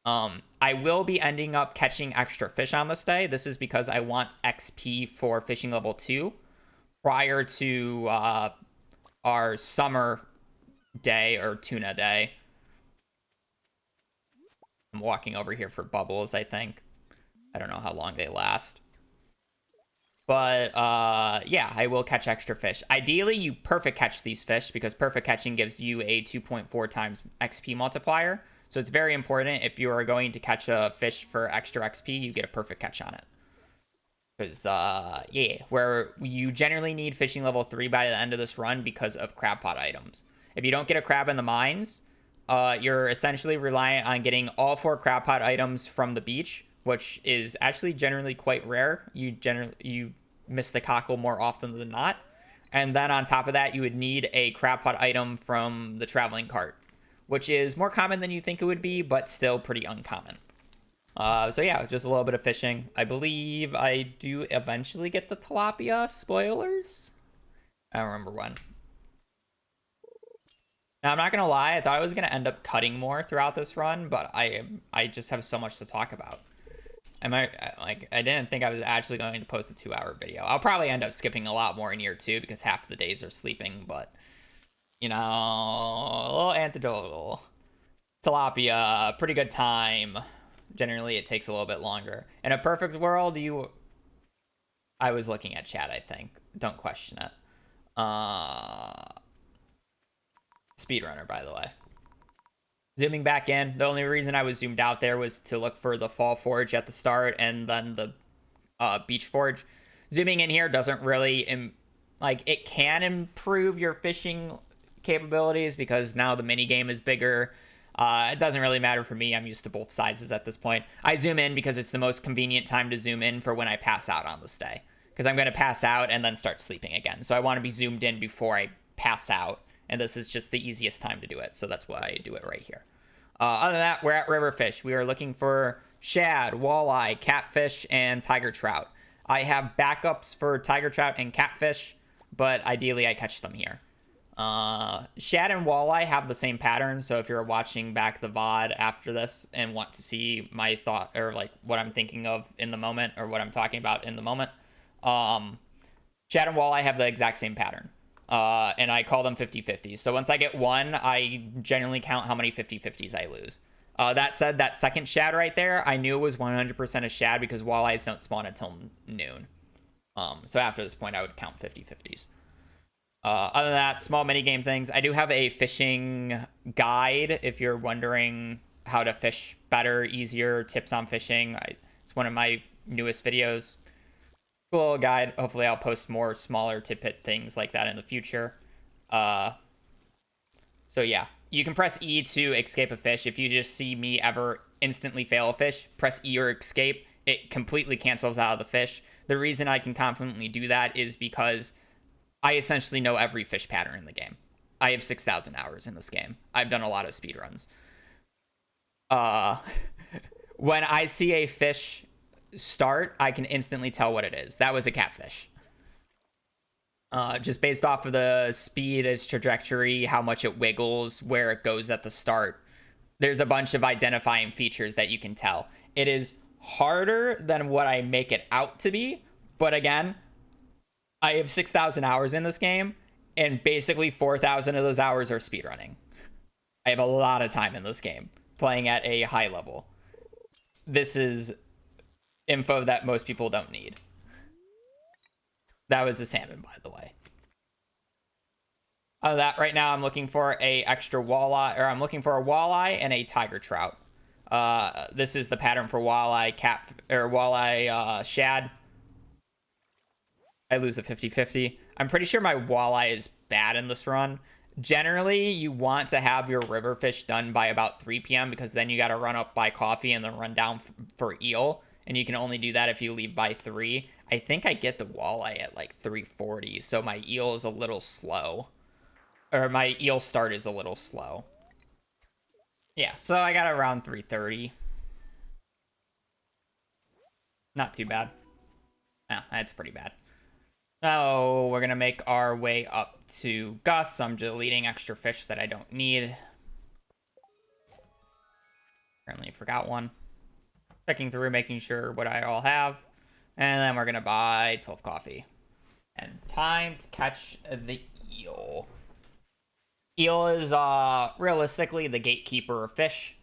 I will be ending up catching extra fish on this day. This is because I want XP for fishing level 2 prior to our summer day or tuna day. I'm walking over here for bubbles, I think. I don't know how long they last. But yeah, I will catch extra fish. Ideally, you perfect catch these fish because perfect catching gives you a 2.4 times XP multiplier. So it's very important if you are going to catch a fish for extra XP, you get a perfect catch on it. Because, yeah, where you generally need fishing level 3 by the end of this run because of crab pot items. If you don't get a crab in the mines, you're essentially reliant on getting all 4 crab pot items from the beach, which is actually generally quite rare. You miss the cockle more often than not. And then on top of that, you would need a crab pot item from the traveling cart, which is more common than you think it would be, but still pretty uncommon. So yeah, just a little bit of fishing. I believe I do eventually get the tilapia. Spoilers? I don't remember when. Now, I'm not going to lie. I thought I was going to end up cutting more throughout this run, but I just have so much to talk about. I didn't think I was actually going to post a 2-hour video. I'll probably end up skipping a lot more in year 2 because half the days are sleeping, but, you know, a little anecdotal. Tilapia, pretty good time. Generally, it takes a little bit longer. In a perfect world, I was looking at chat, I think. Don't question it. Speedrunner, by the way. Zooming back in, the only reason I was zoomed out there was to look for the fall forage at the start and then the beach forage. Zooming in here doesn't really, it can improve your fishing capabilities because now the mini game is bigger. It doesn't really matter for me. I'm used to both sizes at this point. I zoom in because it's the most convenient time to zoom in for when I pass out on this day. Because I'm going to pass out and then start sleeping again. So I want to be zoomed in before I pass out. And this is just the easiest time to do it. So that's why I do it right here. Other than that, we're at river fish. We are looking for shad, walleye, catfish, and tiger trout. I have backups for tiger trout and catfish, but ideally I catch them here. Shad and walleye have the same pattern. So if you're watching back the VOD after this and want to see my thought or like what I'm thinking of in the moment or what I'm talking about in the moment, shad and walleye have the exact same pattern. And I call them 50-50s. So once I get one, I generally count how many 50-50s I lose. That said, that second shad right there, I knew it was 100% a shad because walleyes don't spawn until noon. So after this point, I would count 50-50s. Other than that, small minigame things. I do have a fishing guide if you're wondering how to fish better, easier, tips on fishing. It's one of my newest videos. Little guide. Hopefully I'll post more smaller tidbit things like that in the future. So yeah, you can press E to escape a fish. If you just see me ever instantly fail a fish, press E or escape. It completely cancels out of the fish. The reason I can confidently do that is because I essentially know every fish pattern in the game. I have 6,000 hours in this game. I've done a lot of speedruns. When I see a fish start, I can instantly tell what it is. That was a catfish. Just based off of the speed, its trajectory, how much it wiggles, where it goes at the start. There's a bunch of identifying features that you can tell. It is harder than what I make it out to be, but again, I have 6,000 hours in this game, and basically 4,000 of those hours are speedrunning. I have a lot of time in this game, playing at a high level. This is info that most people don't need. That was a salmon, by the way. Out of that, right now I'm looking for a extra walleye, or I'm looking for a walleye and a tiger trout. This is the pattern for walleye, shad. I lose a 50-50. I'm pretty sure my walleye is bad in this run. Generally, you want to have your river fish done by about 3 p.m. because then you got to run up by coffee and then run down for eel. And you can only do that if you leave by 3. I think I get the walleye at like 3:40, so my eel is a little slow. or my eel start is a little slow. Yeah, so I got around 3:30. Not too bad. No, that's pretty bad. Now we're gonna make our way up to Gus. I'm deleting extra fish that I don't need. Apparently forgot one. Checking through, making sure what I all have. And then we're gonna buy 12 coffee. And time to catch the eel. Eel is realistically the gatekeeper of fish.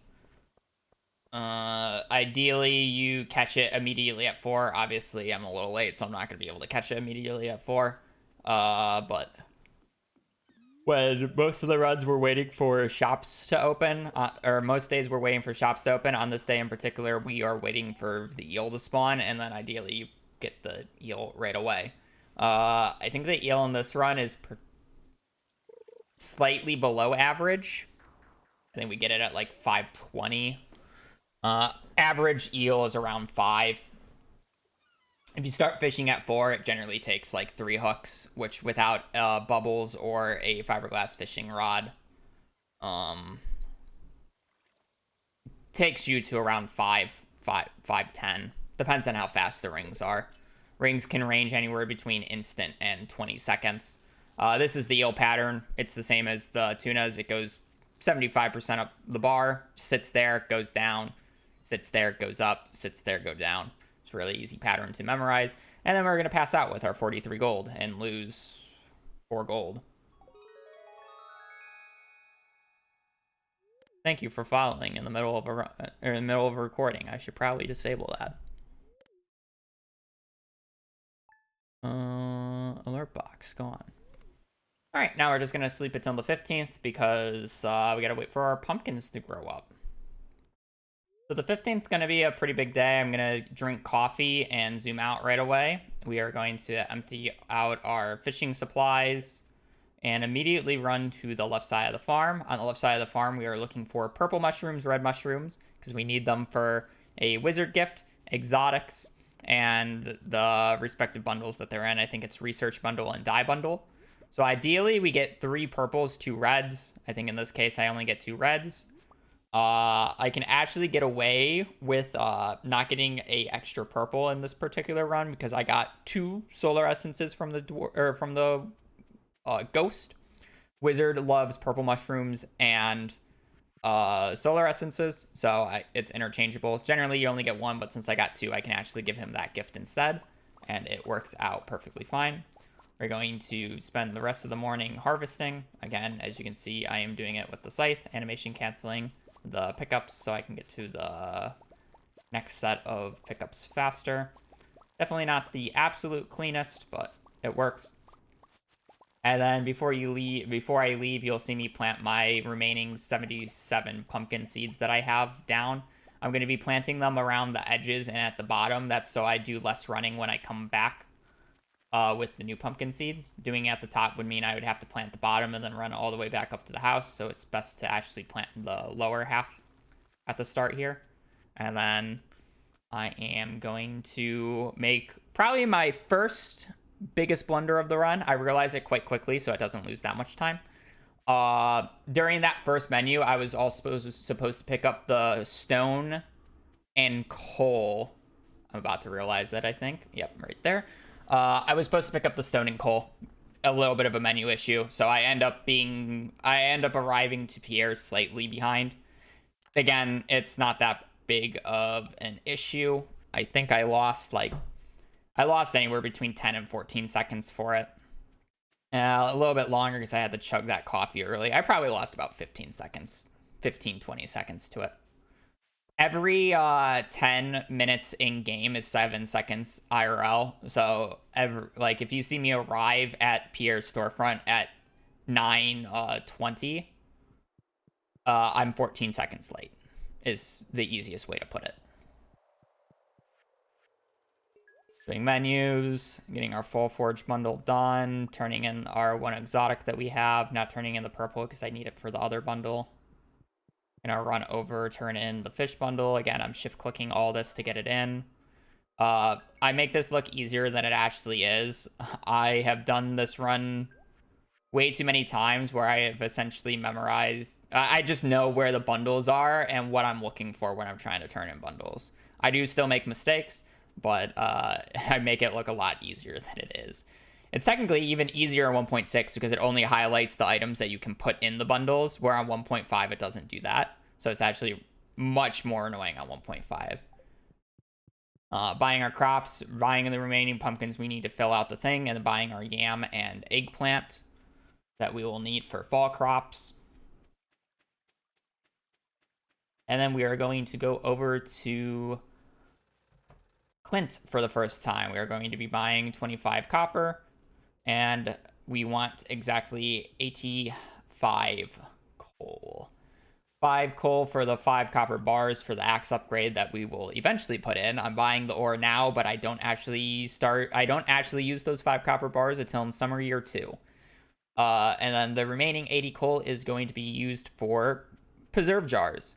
Ideally you catch it immediately at 4. Obviously I'm a little late, so I'm not gonna be able to catch it immediately at 4. But when most of the runs were waiting for shops to open, or most days we're waiting for shops to open, on this day in particular we are waiting for the eel to spawn, and then ideally you get the eel right away. I think the eel in this run is slightly below average. I think we get it at like 520. Average eel is around 5. If you start fishing at 4, it generally takes like 3 hooks, which without bubbles or a fiberglass fishing rod, takes you to around 5:10. Depends on how fast the rings are. Rings can range anywhere between instant and 20 seconds. This is the eel pattern. It's the same as the tunas. It goes 75% up the bar, sits there, goes down, sits there, goes up, sits there, go down. It's a really easy pattern to memorize. And then we're going to pass out with our 43 gold and lose 4 gold. Thank you for following in the middle of a recording. I should probably disable that. Alert box, go on. All right, now we're just gonna sleep until the 15th because we gotta wait for our pumpkins to grow up. So the 15th is gonna be a pretty big day. I'm gonna drink coffee and zoom out right away. We are going to empty out our fishing supplies and immediately run to the left side of the farm. On the left side of the farm, we are looking for purple mushrooms, red mushrooms, because we need them for a wizard gift, exotics, and the respective bundles that they're in. I think it's research bundle and dye bundle. So ideally we get 3 purples, 2 reds. I think in this case I only get 2 reds. I can actually get away with not getting a extra purple in this particular run because I got 2 solar essences from the ghost. Wizard loves purple mushrooms and solar essences, so it's interchangeable. Generally you only get 1, but since I got 2, I can actually give him that gift instead, and it works out perfectly fine. We're going to spend the rest of the morning harvesting. Again, as you can see, I am doing it with the scythe, animation canceling the pickups so I can get to the next set of pickups faster. Definitely not the absolute cleanest, but it works. And then before I leave, you'll see me plant my remaining 77 pumpkin seeds that I have down. I'm going to be planting them around the edges and at the bottom. That's so I do less running when I come back with the new pumpkin seeds. Doing it at the top would mean I would have to plant the bottom and then run all the way back up to the house. So it's best to actually plant the lower half at the start here. And then I am going to make probably my first biggest blunder of the run. I realize it quite quickly, so it doesn't lose that much time. During that first menu, I was also supposed to pick up the stone and coal. I'm about to realize that, I think. Yep, right there. I was supposed to pick up the stone and coal. A little bit of a menu issue, so I end up arriving to Pierre slightly behind. Again, it's not that big of an issue. I think I lost anywhere between 10 and 14 seconds for it. A little bit longer because I had to chug that coffee early. I probably lost about 15 seconds, 15, 20 seconds to it. Every 10 minutes in game is 7 seconds IRL. So if you see me arrive at Pierre's storefront at 9:20, I'm 14 seconds late is the easiest way to put it. Doing menus, getting our full forge bundle done, turning in our 1 exotic that we have, not turning in the purple because I need it for the other bundle. Gonna run over, turn in the fish bundle. Again, I'm shift clicking all this to get it in. I make this look easier than it actually is. I have done this run way too many times where I have essentially memorized. I just know where the bundles are and what I'm looking for when I'm trying to turn in bundles. I do still make mistakes, but I make it look a lot easier than it is. It's technically even easier on 1.6 because it only highlights the items that you can put in the bundles, where on 1.5 it doesn't do that. So it's actually much more annoying on 1.5. Buying our crops, buying the remaining pumpkins we need to fill out the thing, and then buying our yam and eggplant that we will need for fall crops. And then we are going to go over to Clint for the first time. We are going to be buying 25 copper, and we want exactly 85 coal. 5 coal for the 5 copper bars for the axe upgrade that we will eventually put in. I'm buying the ore now, but I don't actually use those 5 copper bars until in summer year 2. And then the remaining 80 coal is going to be used for preserve jars.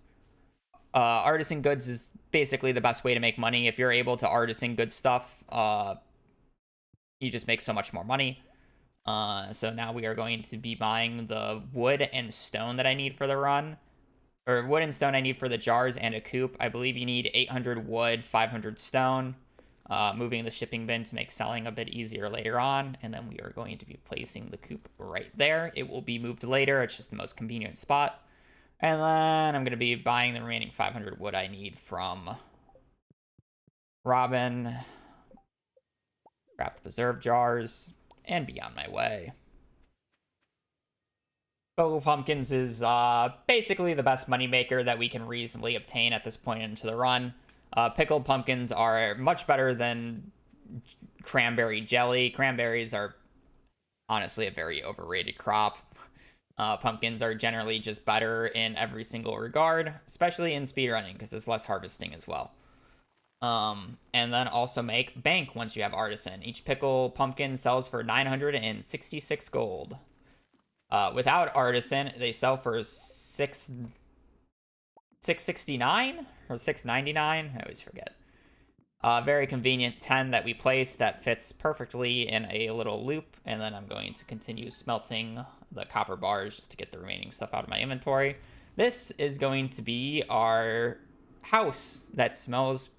Artisan goods is basically the best way to make money. If you're able to artisan good stuff, you just make so much more money. So now we are going to be buying the wood and stone that I need for the run. Or wood and stone I need for the jars and a coop. I believe you need 800 wood, 500 stone. Moving the shipping bin to make selling a bit easier later on. And then we are going to be placing the coop right there. It will be moved later. It's just the most convenient spot. And then I'm going to be buying the remaining 500 wood I need from Robin. Craft preserve jars. And be on my way. Cocoa pumpkins is basically the best moneymaker that we can reasonably obtain at this point into the run. Pickled pumpkins are much better than cranberry jelly. Cranberries are honestly a very overrated crop. Pumpkins are generally just better in every single regard, especially in speedrunning because there's less harvesting as well. And then also make bank once you have artisan. Each pickle pumpkin sells for 966 gold. Without artisan, they sell for 669 or 699. I always forget. Very convenient 10 that we place that fits perfectly in a little loop. And then I'm going to continue smelting the copper bars just to get the remaining stuff out of my inventory. This is going to be our house that smells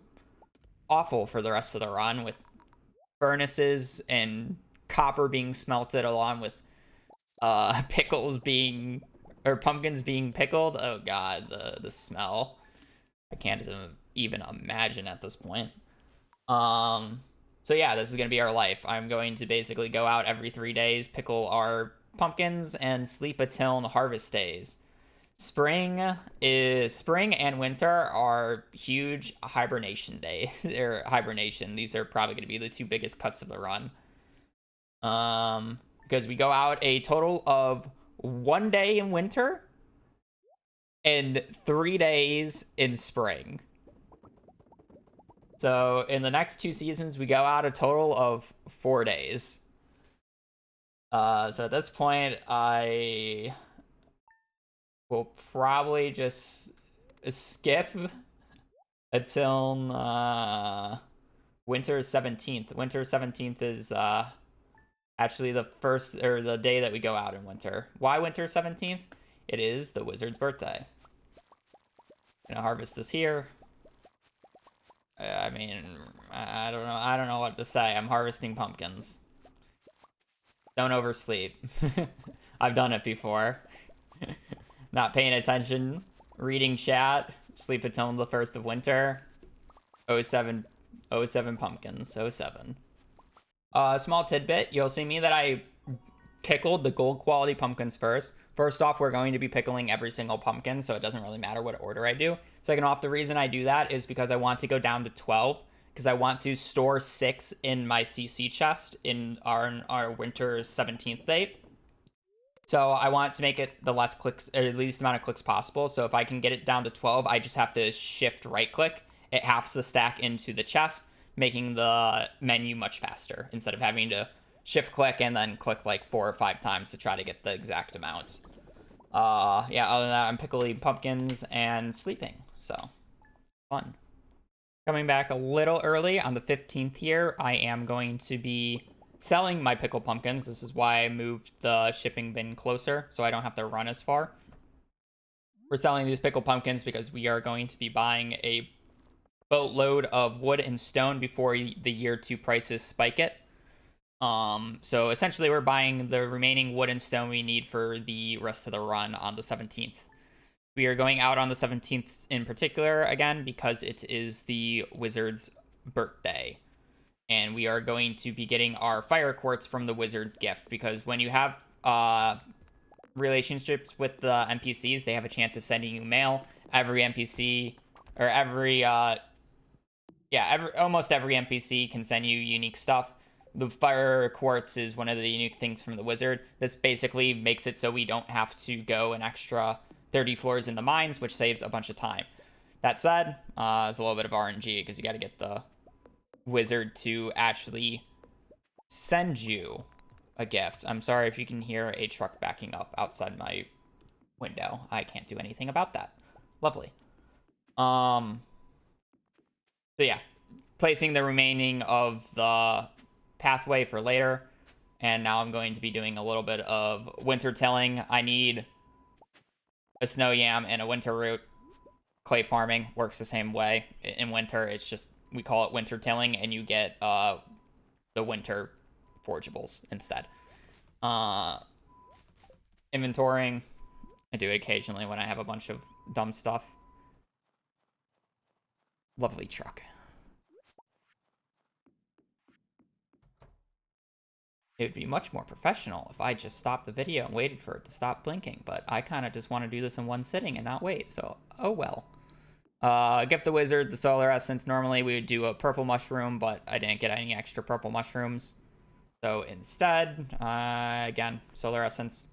awful for the rest of the run, with furnaces and copper being smelted along with pumpkins being pickled. Oh god, the smell. I can't even imagine at this point. So yeah, this is going to be our life. I'm going to basically go out every 3 days, pickle our pumpkins, and sleep until harvest days. Spring and winter are huge hibernation days. Or hibernation. These are probably going to be the 2 biggest cuts of the run. Because we go out a total of 1 day in winter and 3 days in spring. So in the next 2 seasons, we go out a total of 4 days. So at this point, I will probably just skip until winter 17th. Winter 17th is actually the first, or the day that we go out in winter. Why winter 17th? It is the wizard's birthday. Gonna harvest this here. I mean, I don't know. I don't know what to say. I'm harvesting pumpkins. Don't oversleep. I've done it before. Not paying attention. Reading chat. Sleep until the 1st of winter. 07 pumpkins. 07. Small tidbit. You'll see me that I pickled the gold quality pumpkins first. First off, we're going to be pickling every single pumpkin, so it doesn't really matter what order I do. Second off, the reason I do that is because I want to go down to 12, because I want to store 6 in my CC chest in our winter 17th date. So I want to make it the less clicks, or the least amount of clicks possible. So if I can get it down to 12, I just have to shift right click. It halves the stack into the chest, making the menu much faster instead of having to shift click and then click like 4 or 5 times to try to get the exact amount. Yeah, other than that, I'm pickling pumpkins and sleeping. So, fun. Coming back a little early on the 15th here, I am going to be selling my pickled pumpkins. This is why I moved the shipping bin closer so I don't have to run as far. We're selling these pickled pumpkins because we are going to be buying a boatload of wood and stone before the year 2 prices spike it. So essentially we're buying the remaining wood and stone we need for the rest of the run on the 17th. We are going out on the 17th in particular again because it is the wizard's birthday. And we are going to be getting our fire quartz from the wizard gift because when you have relationships with the NPCs, they have a chance of sending you mail. Every NPC or almost every NPC can send you unique stuff. The fire quartz is one of the unique things from the wizard. This basically makes it so we don't have to go an extra 30 floors in the mines, which saves a bunch of time. That said, it's a little bit of RNG because you got to get the wizard to actually send you a gift. I'm sorry if you can hear a truck backing up outside my window. I can't do anything about that. Lovely. So yeah, placing the remaining of the pathway for later. And now I'm going to be doing a little bit of winter tilling. I need a snow yam and a winter root. Clay farming works the same way. In winter, it's just, we call it winter tilling, and you get the winter forgeables instead. Inventorying, I do it occasionally when I have a bunch of dumb stuff. Lovely truck. It would be much more professional if I just stopped the video and waited for it to stop blinking, but I kind of just want to do this in one sitting and not wait, so oh well. Gift the wizard the solar essence. Normally we would do a purple mushroom, but I didn't get any extra purple mushrooms. So instead, again, solar essence.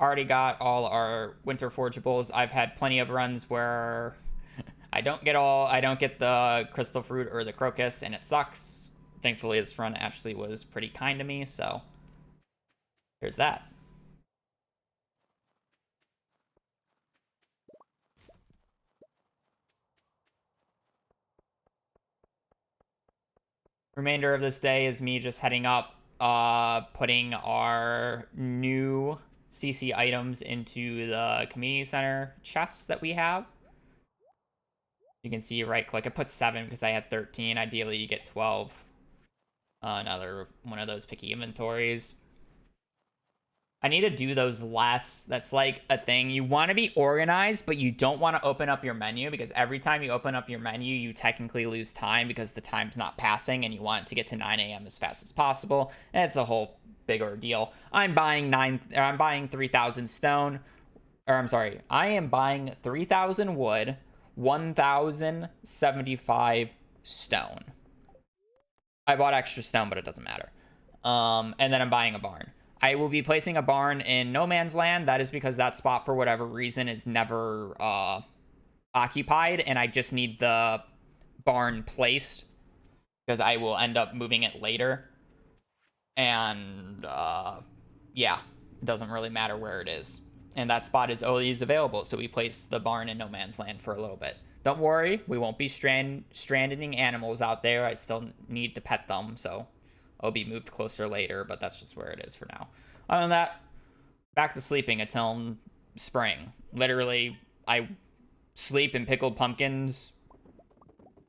Already got all our winter forgeables. I've had plenty of runs where I don't get the crystal fruit or the crocus, and it sucks. Thankfully, this run actually was pretty kind to me, so there's that. Remainder of this day is me just heading up, putting our new CC items into the community center chests that we have. You can see right click. I put 7 because I had 13. Ideally, you get 12. Another one of those picky inventories. I need to do those less. That's like a thing. You want to be organized, but you don't want to open up your menu because every time you open up your menu, you technically lose time because the time's not passing and you want it to get to 9 a.m. as fast as possible. And it's a whole big ordeal. I'm buying 3,000 stone. Or I'm sorry. I am buying 3,000 wood, 1,075 stone. I bought extra stone, but it doesn't matter. And then I'm buying a barn. I will be placing a barn in no man's land. That is because that spot, for whatever reason, is never occupied, and I just need the barn placed because I will end up moving it later. And yeah, it doesn't really matter where it is. And that spot is always available, so we place the barn in no man's land for a little bit. Don't worry, we won't be stranding animals out there. I still need to pet them, so I'll be moved closer later, but that's just where it is for now. Other than that, back to sleeping until spring. Literally, I sleep in pickled pumpkins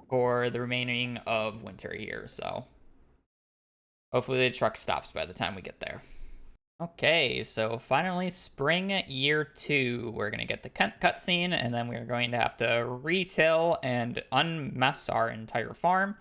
for the remaining of winter here, so hopefully the truck stops by the time we get there. Okay, so finally spring year 2. We're going to get the cutscene, and then we're going to have to retill and unmess our entire farm.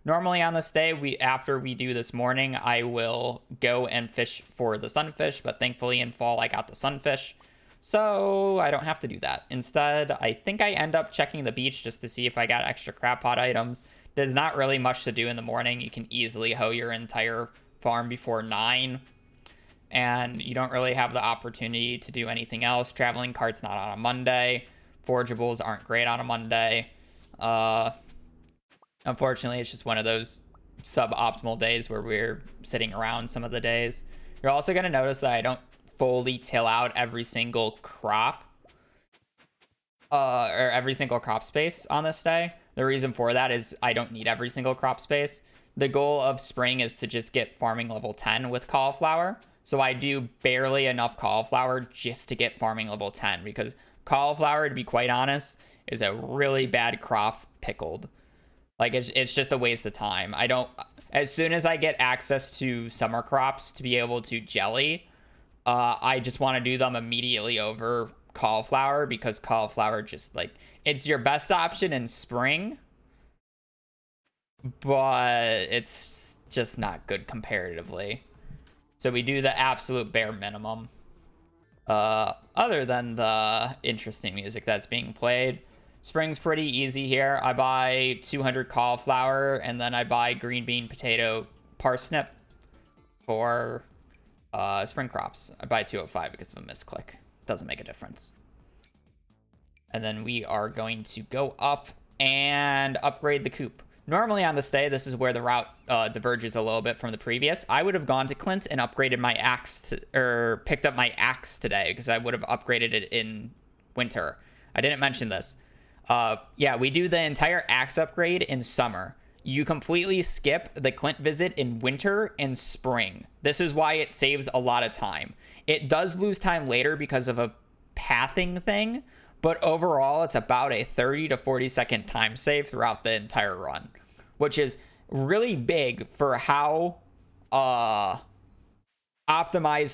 Normally on this day, after we do this morning, I will go and fish for the sunfish, but thankfully in fall I got the sunfish, so I don't have to do that. Instead, I think I end up checking the beach just to see if I got extra crab pot items. There's not really much to do in the morning. You can easily hoe your entire farm before 9, and you don't really have the opportunity to do anything else. Traveling cart's not on a Monday. Forgeables aren't great on a Monday. Unfortunately, it's just one of those suboptimal days where we're sitting around some of the days. You're also going to notice that I don't fully till out every single crop or every single crop space on this day. The reason for that is I don't need every single crop space. the goal of spring is to just get farming level 10 with cauliflower. So I do barely enough cauliflower just to get farming level 10, because cauliflower, to be quite honest, is a really bad crop pickled. Like, it's just a waste of time. I don't, as soon as I get access to summer crops to be able to jelly, I just want to do them immediately over cauliflower, because cauliflower just, like, it's your best option in spring, but it's just not good comparatively. So we do the absolute bare minimum. Other than the interesting music that's being played, spring's pretty easy here. I buy 200 cauliflower, and then I buy green bean, potato, parsnip for spring crops. I buy 205 because of a misclick. Doesn't make a difference. And then we are going to go up and upgrade the coop. Normally on this day, this is where the route diverges a little bit from the previous. I would have gone to Clint and upgraded my axe, or picked up my axe today, because I would have upgraded it in winter. I didn't mention this. Yeah, we do the entire axe upgrade in summer. You completely skip the Clint visit in winter and spring. This is why it saves a lot of time. It does lose time later because of a pathing thing, but overall it's about a 30 to 40 second time save throughout the entire run, which is really big for how optimized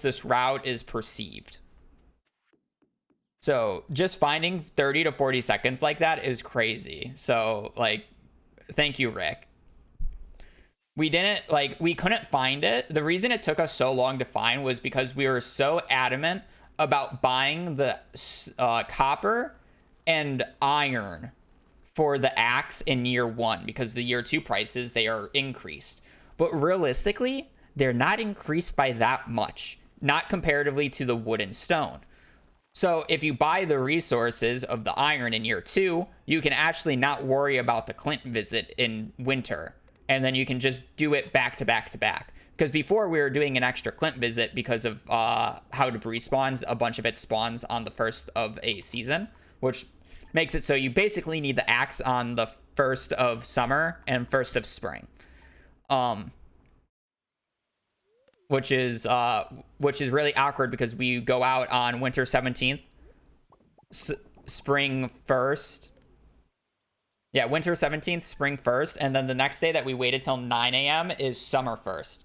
this route is perceived. So just finding 30 to 40 seconds like that is crazy. So, like, thank you, Rick. We couldn't find it. The reason it took us so long to find was because we were so adamant about buying the copper and iron for the axe in year 1, because the year 2 prices, they are increased. But realistically, they're not increased by that much, not comparatively to the wood and stone. So if you buy the resources of the iron in year 2, you can actually not worry about the Clint visit in winter. And then you can just do it back to back to back. Because before we were doing an extra Clint visit because of how debris spawns. A bunch of it spawns on the first of a season, which makes it so you basically need the axe on the first of summer and first of spring. Which is really awkward, because we go out on winter 17th, spring 1st. Yeah, winter 17th, spring 1st, and then the next day that we waited till 9 a.m. is summer 1st.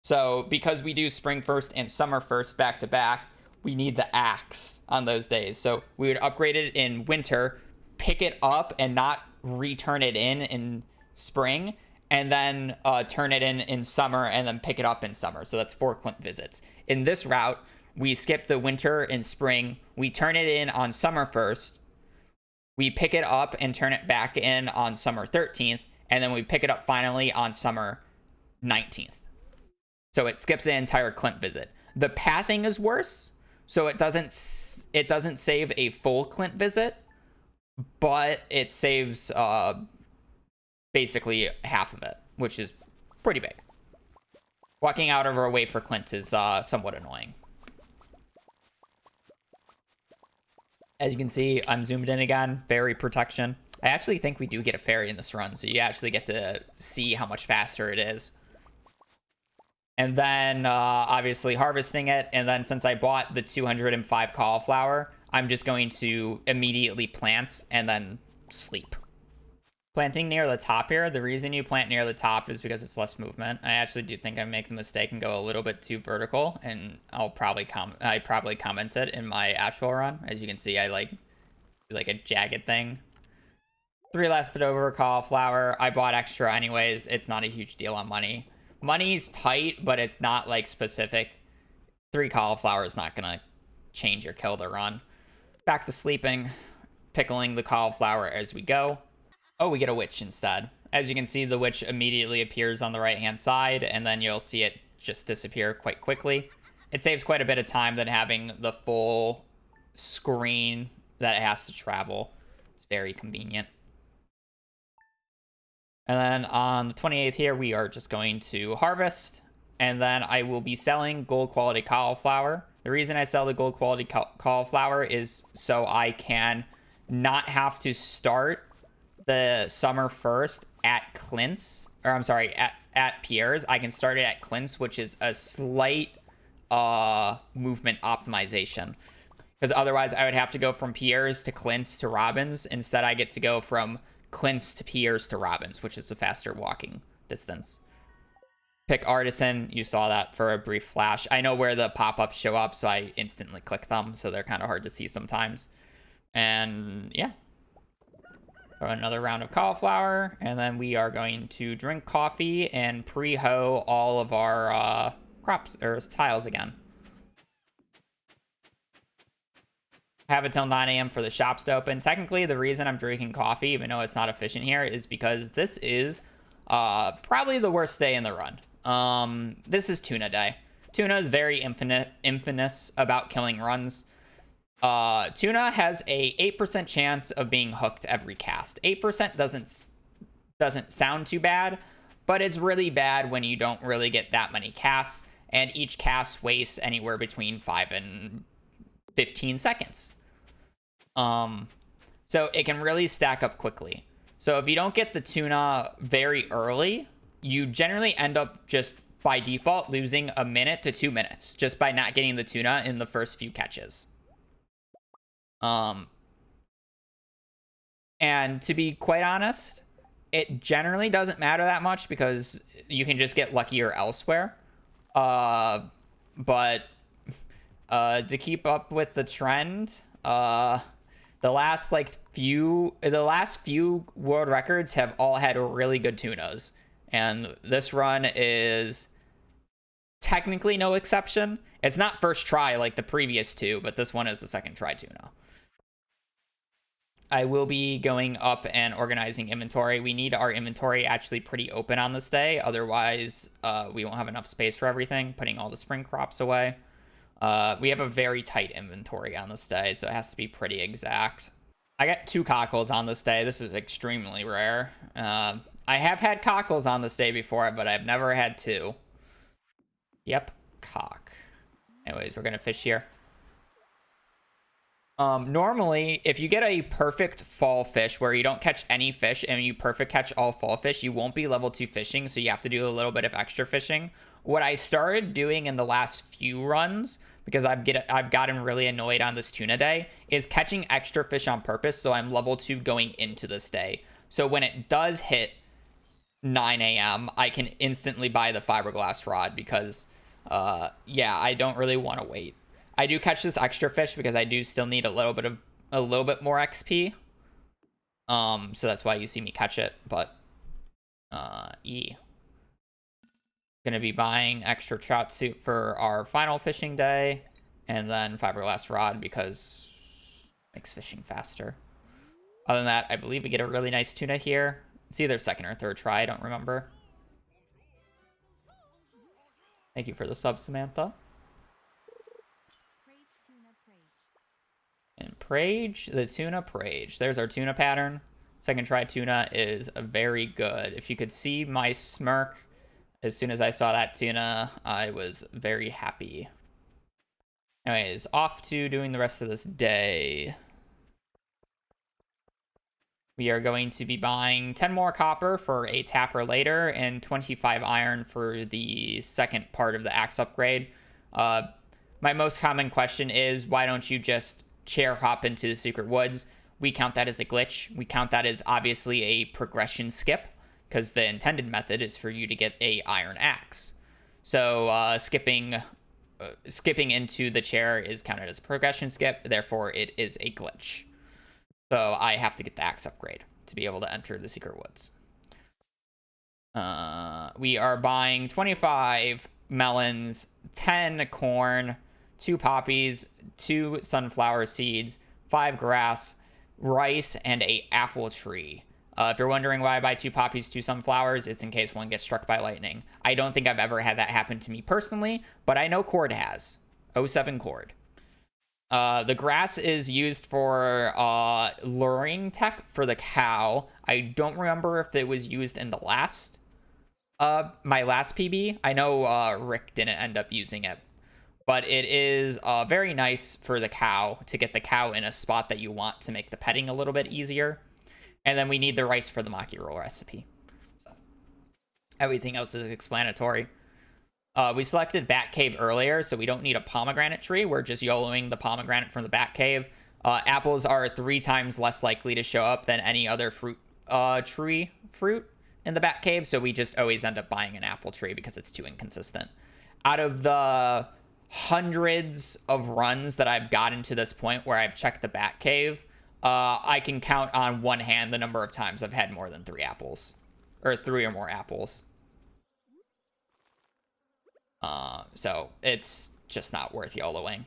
So because we do spring 1st and summer 1st back to back, we need the axe on those days. So we would upgrade it in winter, pick it up and not return it in spring, and then turn it in summer, and then pick it up in summer. So that's 4 Clint visits. In this route, we skip the winter and spring. We turn it in on summer 1st. We pick it up and turn it back in on summer 13th. And then we pick it up finally on summer 19th. So it skips the entire Clint visit. The pathing is worse, so it doesn't save a full Clint visit, but it saves basically half of it, which is pretty big. Walking out of our way for Clint is somewhat annoying. As you can see, I'm zoomed in again. Fairy protection. I actually think we do get a fairy in this run, so you actually get to see how much faster it is. And then, obviously, harvesting it. And then, since I bought the 205 cauliflower, I'm just going to immediately plant and then sleep. Planting near the top here, the reason you plant near the top is because it's less movement. I actually do think I make the mistake and go a little bit too vertical, and I probably commented in my actual run. As you can see, I do like a jagged thing. 3 left over cauliflower. I bought extra anyways. It's not a huge deal on money. Money's tight, but it's not like specific. 3 cauliflower is not gonna change or kill the run. Back to sleeping, pickling the cauliflower as we go. Oh, we get a witch instead. As you can see, the witch immediately appears on the right-hand side, and then you'll see it just disappear quite quickly. It saves quite a bit of time than having the full screen that it has to travel. It's very convenient. And then on the 28th here, we are just going to harvest, and then I will be selling gold quality cauliflower. The reason I sell the gold quality cauliflower is so I can not have to start the summer first at Clint's, or I'm sorry, at Pierre's. I can start it at Clint's, which is a slight movement optimization. Because otherwise I would have to go from Pierre's to Clint's to Robbins. Instead, I get to go from Clint's to Pierre's to Robbins, which is a faster walking distance. Pick Artisan. You saw that for a brief flash. I know where the pop-ups show up, so I instantly click them, so they're kind of hard to see sometimes. And yeah. Throw another round of cauliflower, and then we are going to drink coffee and pre-hoe all of our crops, or tiles again. Have it till 9 a.m. for the shops to open. Technically, the reason I'm drinking coffee, even though it's not efficient here, is because this is probably the worst day in the run. This is tuna day. Tuna is very infamous about killing runs. Tuna has a 8% chance of being hooked every cast. 8% doesn't sound too bad, but it's really bad when you don't really get that many casts, and each cast wastes anywhere between 5 and 15 seconds. So it can really stack up quickly. So if you don't get the tuna very early, you generally end up just by default losing a minute to 2 minutes just by not getting the tuna in the first few catches. And to be quite honest, it generally doesn't matter that much because you can just get luckier elsewhere. But to keep up with the trend, the last few world records have all had really good tunas, and this run is technically no exception. It's not first try like the previous two, but this one is the second try tuna. I will be going up and organizing inventory. We need our inventory actually pretty open on this day. Otherwise, we won't have enough space for everything, putting all the spring crops away. We have a very tight inventory on this day, so it has to be pretty exact. I got 2 cockles on this day. This is extremely rare. I have had cockles on this day before, but I've never had 2. Yep, cock. Anyways, we're going to fish here. Normally, if you get a perfect fall fish where you don't catch any fish and you perfect catch all fall fish, you won't be level 2 fishing, so you have to do a little bit of extra fishing. What I started doing in the last few runs, because I've gotten really annoyed on this tuna day, is catching extra fish on purpose, so I'm level 2 going into this day. So when it does hit 9 a.m., I can instantly buy the fiberglass rod because, yeah, I don't really want to wait. I do catch this extra fish because I do still need a little bit more XP. So that's why you see me catch it, but gonna be buying extra trout suit for our final fishing day, and then fiberglass rod because it makes fishing faster. Other than that, I believe we get a really nice tuna here. It's either second or third try, I don't remember. Thank you for the sub, Samantha. And Prage, the tuna Prage. There's our tuna pattern. Second try tuna is very good. If you could see my smirk as soon as I saw that tuna, I was very happy. Anyways, off to doing the rest of this day. We are going to be buying 10 more copper for a tapper later and 25 iron for the second part of the axe upgrade. My most common question is, why don't you just chair hop into the secret woods? We count that as a glitch. We count that as obviously a progression skip, because the intended method is for you to get a iron axe. So skipping into the chair is counted as a progression skip, therefore it is a glitch. So I have to get the axe upgrade to be able to enter the secret woods. We are buying 25 melons, 10 corn, 2 poppies, 2 sunflower seeds, 5 grass, rice, and a apple tree. If you're wondering why I buy 2 poppies, 2 sunflowers, it's in case one gets struck by lightning. I don't think I've ever had that happen to me personally, but I know Cord has. 07 Cord. The grass is used for luring tech for the cow. I don't remember if it was used in the last my last PB. I know Rick didn't end up using it, but it is very nice for the cow to get the cow in a spot that you want to make the petting a little bit easier. And then we need the rice for the maki roll recipe. So everything else is explanatory. We selected Bat Cave earlier, so we don't need a pomegranate tree. We're just YOLOing the pomegranate from the Bat Cave. Apples are 3 times less likely to show up than any other fruit in the Bat Cave, so we just always end up buying an apple tree because it's too inconsistent. Out of the hundreds of runs that I've gotten to this point where I've checked the Bat Cave, I can count on one hand the number of times I've had more than 3 apples, or 3 or more apples. So it's just not worth YOLOing.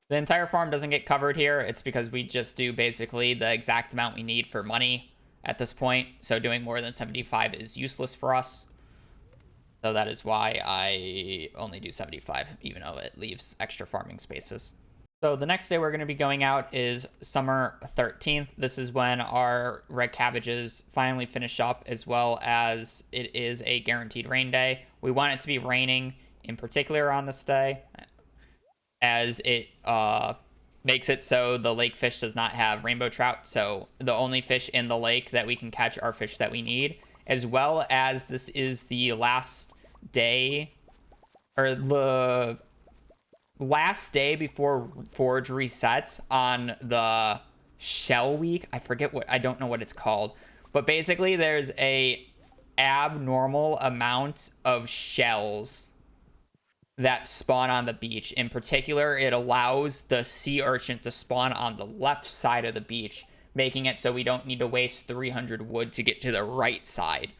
The entire farm doesn't get covered here. It's because we just do basically the exact amount we need for money at this point. So doing more than 75 is useless for us. So that is why I only do 75, even though it leaves extra farming spaces. So the next day we're going to be going out is summer 13th. This is when our red cabbages finally finish up, as well as it is a guaranteed rain day. We want it to be raining in particular on this day, as it makes it so the lake fish does not have rainbow trout. So the only fish in the lake that we can catch are fish that we need, as well as this is the last day, or the last day before Forge resets on the shell week. I don't know what it's called, but basically there's a abnormal amount of shells that spawn on the beach. In particular, it allows the sea urchin to spawn on the left side of the beach, making it so we don't need to waste 300 wood to get to the right side.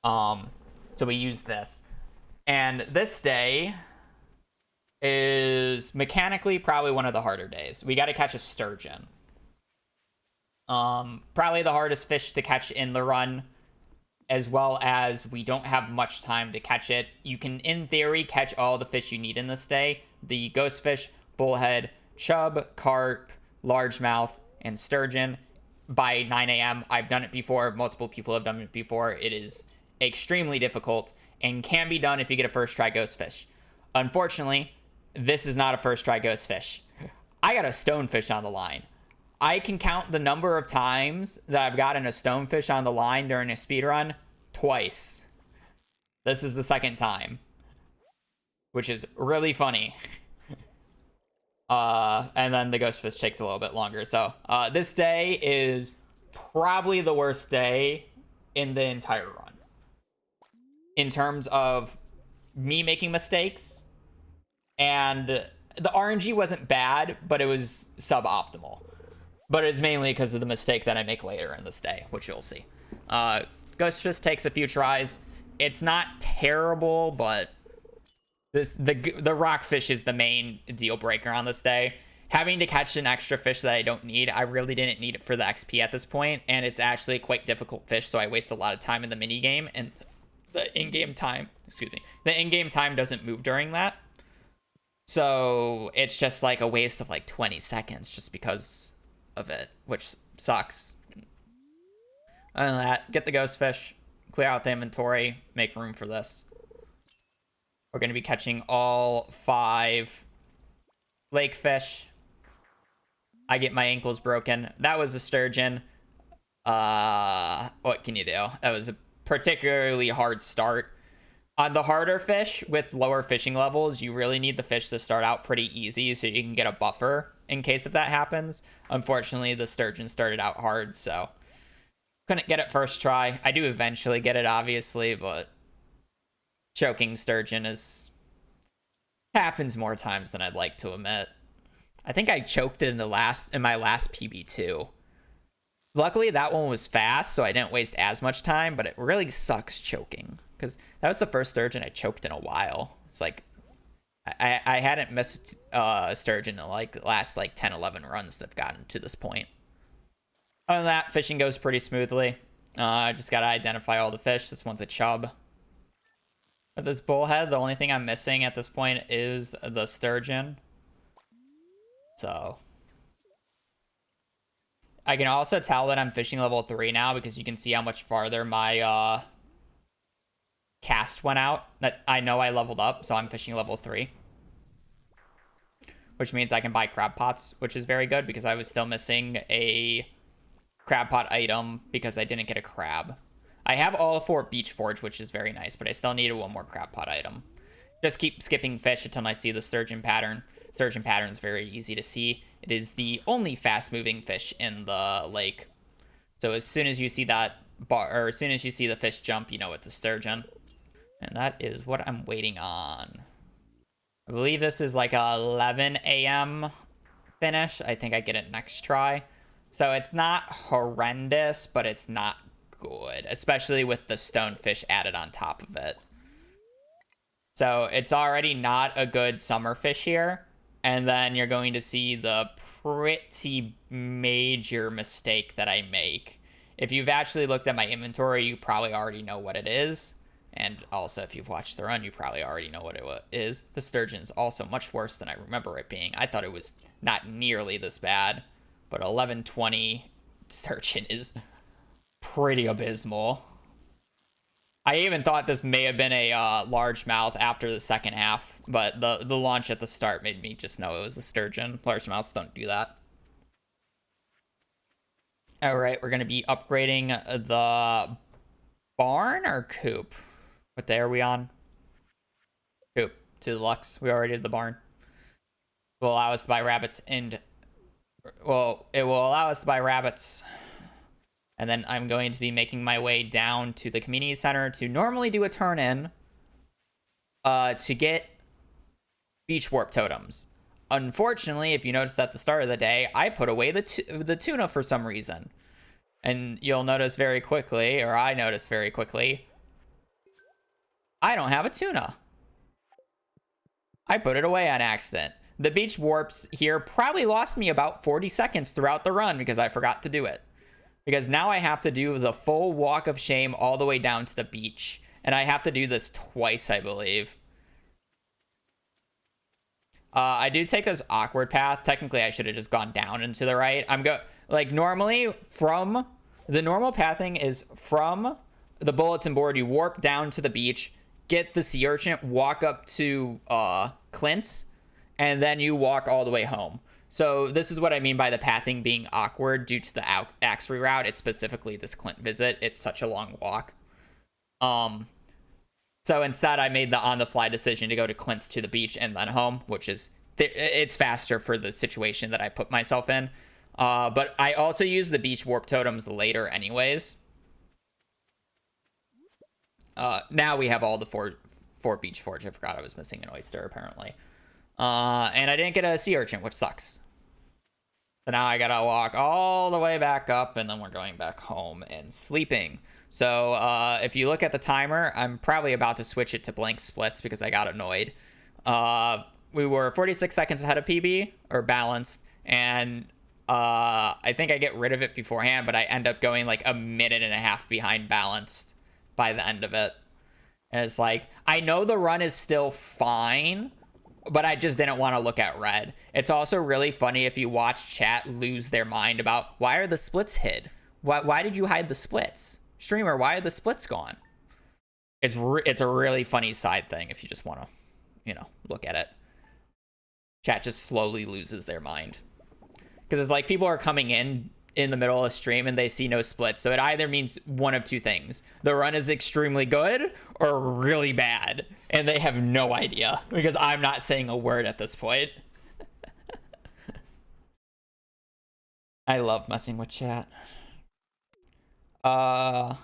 So we use this. And this day is mechanically probably one of the harder days. We got to catch a sturgeon. Probably the hardest fish to catch in the run, as well as we don't have much time to catch it. You can, in theory, catch all the fish you need in this day. The ghostfish, bullhead, chub, carp, largemouth, and sturgeon by 9 a.m. I've done it before. Multiple people have done it before. It is extremely difficult and can be done if you get a first try ghostfish. Unfortunately, this is not a first try ghostfish. I got a stonefish on the line. I can count the number of times that I've gotten a stonefish on the line during a speedrun twice. This is the second time, which is really funny. And then the ghostfish takes a little bit longer. So this day is probably the worst day in the entire run, in terms of me making mistakes. And the RNG wasn't bad, but it was suboptimal. But it's mainly because of the mistake that I make later in this day, which you'll see. Ghostfish takes a few tries. It's not terrible, but the rockfish is the main deal breaker on this day. Having to catch an extra fish that I don't need, I really didn't need it for the XP at this point, and it's actually a quite difficult fish, so I waste a lot of time in the mini game, and the in-game time, the in-game time doesn't move during that. So it's just like a waste of like 20 seconds just because of it, which sucks. Other than that, get the ghost fish, clear out the inventory, make room for this. We're going to be catching all 5 lake fish. I get my ankles broken. That was a sturgeon. What can you do? That was a particularly hard start. On the harder fish with lower fishing levels, you really need the fish to start out pretty easy so you can get a buffer in case if that happens. Unfortunately, the sturgeon started out hard, so couldn't get it first try. I do eventually get it, obviously, but choking sturgeon happens more times than I'd like to admit. I think I choked it in my last PB2. Luckily, that one was fast, so I didn't waste as much time, but it really sucks choking, because that was the first sturgeon I choked in a while. It's like, I hadn't missed a sturgeon in like the last like 10, 11 runs that I've gotten to this point. Other than that, fishing goes pretty smoothly. I just got to identify all the fish. This one's a chub. With this bullhead, the only thing I'm missing at this point is the sturgeon. So I can also tell that I'm fishing level 3 now because you can see how much farther my cast went out. That I know I leveled up, so I'm fishing level 3. Which means I can buy crab pots, which is very good because I was still missing a crab pot item because I didn't get a crab. I have all 4 beach forage, which is very nice, but I still needed 1 more crab pot item. Just keep skipping fish until I see the sturgeon pattern. Sturgeon pattern is very easy to see. It is the only fast-moving fish in the lake. So as soon as you see that or as soon as you see the fish jump, you know it's a sturgeon. And that is what I'm waiting on. I believe this is like a 11 a.m. finish. I think I get it next try. So it's not horrendous, but it's not good, especially with the stonefish added on top of it. So it's already not a good summer fish here. And then you're going to see the pretty major mistake that I make. If you've actually looked at my inventory, you probably already know what it is. And also, if you've watched the run, you probably already know what it is. The sturgeon is also much worse than I remember it being. I thought it was not nearly this bad. But 1120 sturgeon is pretty abysmal. I even thought this may have been a largemouth after the second half, but the launch at the start made me just know it was the sturgeon. Largemouths don't do that. All right, we're going to be upgrading the barn or coop? What day are we on? Coop to deluxe. We already did the barn. It will allow us to buy rabbits and... Well, it will allow us to buy rabbits. And then I'm going to be making my way down to the community center to normally do a turn-in to get beach warp totems. Unfortunately, if you noticed at the start of the day, I put away the tuna for some reason. And you'll notice very quickly, or I noticed very quickly, I don't have a tuna. I put it away on accident. The beach warps here probably lost me about 40 seconds throughout the run because I forgot to do it. Because now I have to do the full walk of shame all the way down to the beach. And I have to do this twice, I believe. I do take this awkward path. Technically, I should have just gone down and to the right. Like, normally, from... The normal pathing is from the bulletin board, you warp down to the beach, get the sea urchin, walk up to Clint's, and then you walk all the way home. So this is what I mean by the pathing being awkward due to the axe reroute. It's specifically this Clint visit. It's such a long walk. So instead, I made the on-the-fly decision to go to Clint's to the beach and then home, which is... It's faster for the situation that I put myself in. But I also use the beach warp totems later anyways. Now we have all the four beach forge. I forgot I was missing an oyster, apparently. And I didn't get a sea urchin, which sucks. So now I gotta walk all the way back up, and then we're going back home and sleeping. So if you look at the timer, I'm probably about to switch it to blank splits because I got annoyed. We were 46 seconds ahead of PB, or balanced, and I think I get rid of it beforehand, but I end up going like a minute and a half behind balanced by the end of it. And it's like, I know the run is still fine, but I just didn't want to look at red. It's also really funny if you watch chat lose their mind about, why are the splits hid? Why did you hide the splits? Streamer, why are the splits gone? It's a really funny side thing if you just want to, look at it. Chat just slowly loses their mind. Because it's like people are coming in the middle of a stream and they see no splits. So it either means one of two things. The run is extremely good or really bad. And they have no idea because I'm not saying a word at this point. I love messing with chat. Yeah.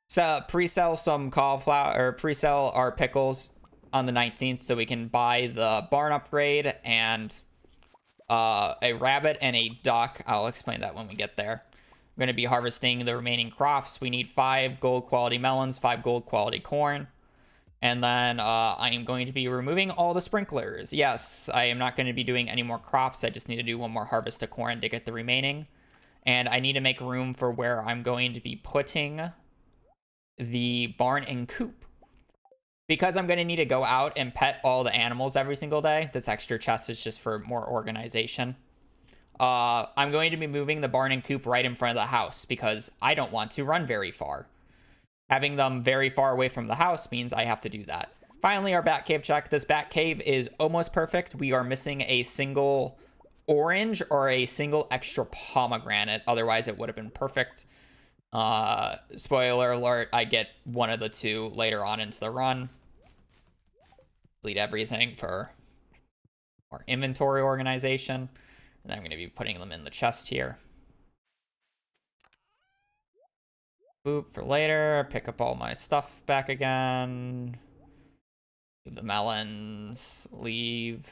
So pre-sell some cauliflower, or pre-sell our pickles on the 19th so we can buy the barn upgrade and a rabbit and a duck. I'll explain that when we get there. I'm going to be harvesting the remaining crops. We need 5 gold quality melons, 5 gold quality corn. And then I am going to be removing all the sprinklers. Yes, I am not going to be doing any more crops. I just need to do one more harvest of corn to get the remaining. And I need to make room for where I'm going to be putting the barn and coop. Because I'm going to need to go out and pet all the animals every single day. This extra chest is just for more organization. I'm going to be moving the barn and coop right in front of the house because I don't want to run very far. Having them very far away from the house means I have to do that. Finally, our bat cave check. This bat cave is almost perfect. We are missing a single orange or a single extra pomegranate. Otherwise, it would have been perfect. Spoiler alert, I get one of the two later on into the run. Delete everything for our inventory organization. And then I'm going to be putting them in the chest here. Boop for later. Pick up all my stuff back again. The melons. Leave.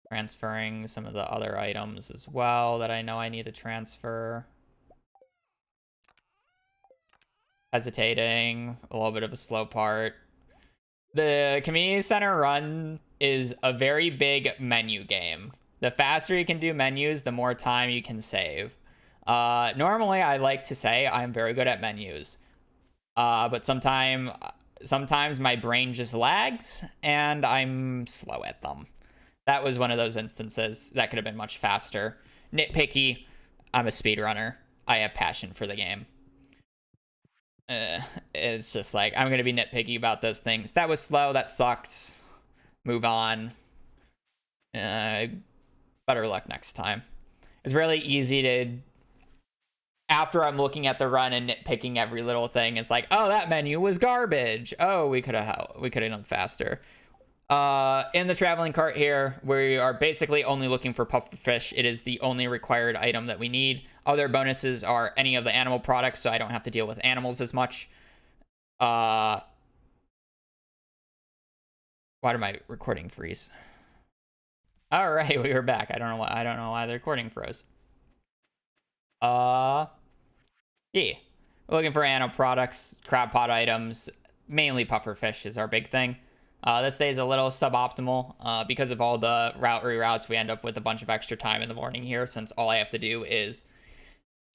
Transferring some of the other items as well that I know I need to transfer. Hesitating. A little bit of a slow part. The community center run is a very big menu game. The faster you can do menus, the more time you can save. Normally, I like to say I'm very good at menus. But sometimes my brain just lags and I'm slow at them. That was one of those instances that could have been much faster. Nitpicky, I'm a speedrunner. I have passion for the game. It's just like, I'm going to be nitpicky about those things. That was slow. That sucked. Move on. Better luck next time. It's really easy to, after I'm looking at the run and nitpicking every little thing, it's like, oh, that menu was garbage. Oh, we could have done faster. In the traveling cart here, we are basically only looking for pufferfish. It is the only required item that we need. Other bonuses are any of the animal products, so I don't have to deal with animals as much. Why did my recording freeze? All right, we were back. I don't know why the recording froze. Yeah. We're looking for animal products, crab pot items, mainly pufferfish is our big thing. This day is a little suboptimal because of all the route reroutes. We end up with a bunch of extra time in the morning here, since all I have to do is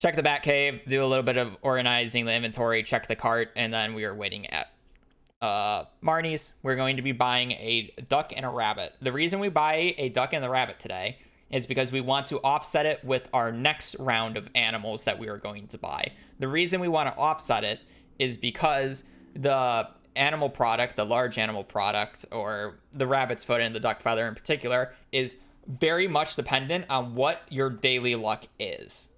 check the bat cave, do a little bit of organizing the inventory, check the cart, and then we are waiting at Marnie's. We're going to be buying a duck and a rabbit. The reason we buy a duck and a rabbit today is because we want to offset it with our next round of animals that we are going to buy. The reason we want to offset it is because the animal product, the large animal product, or the rabbit's foot and the duck feather in particular, is very much dependent on what your daily luck is.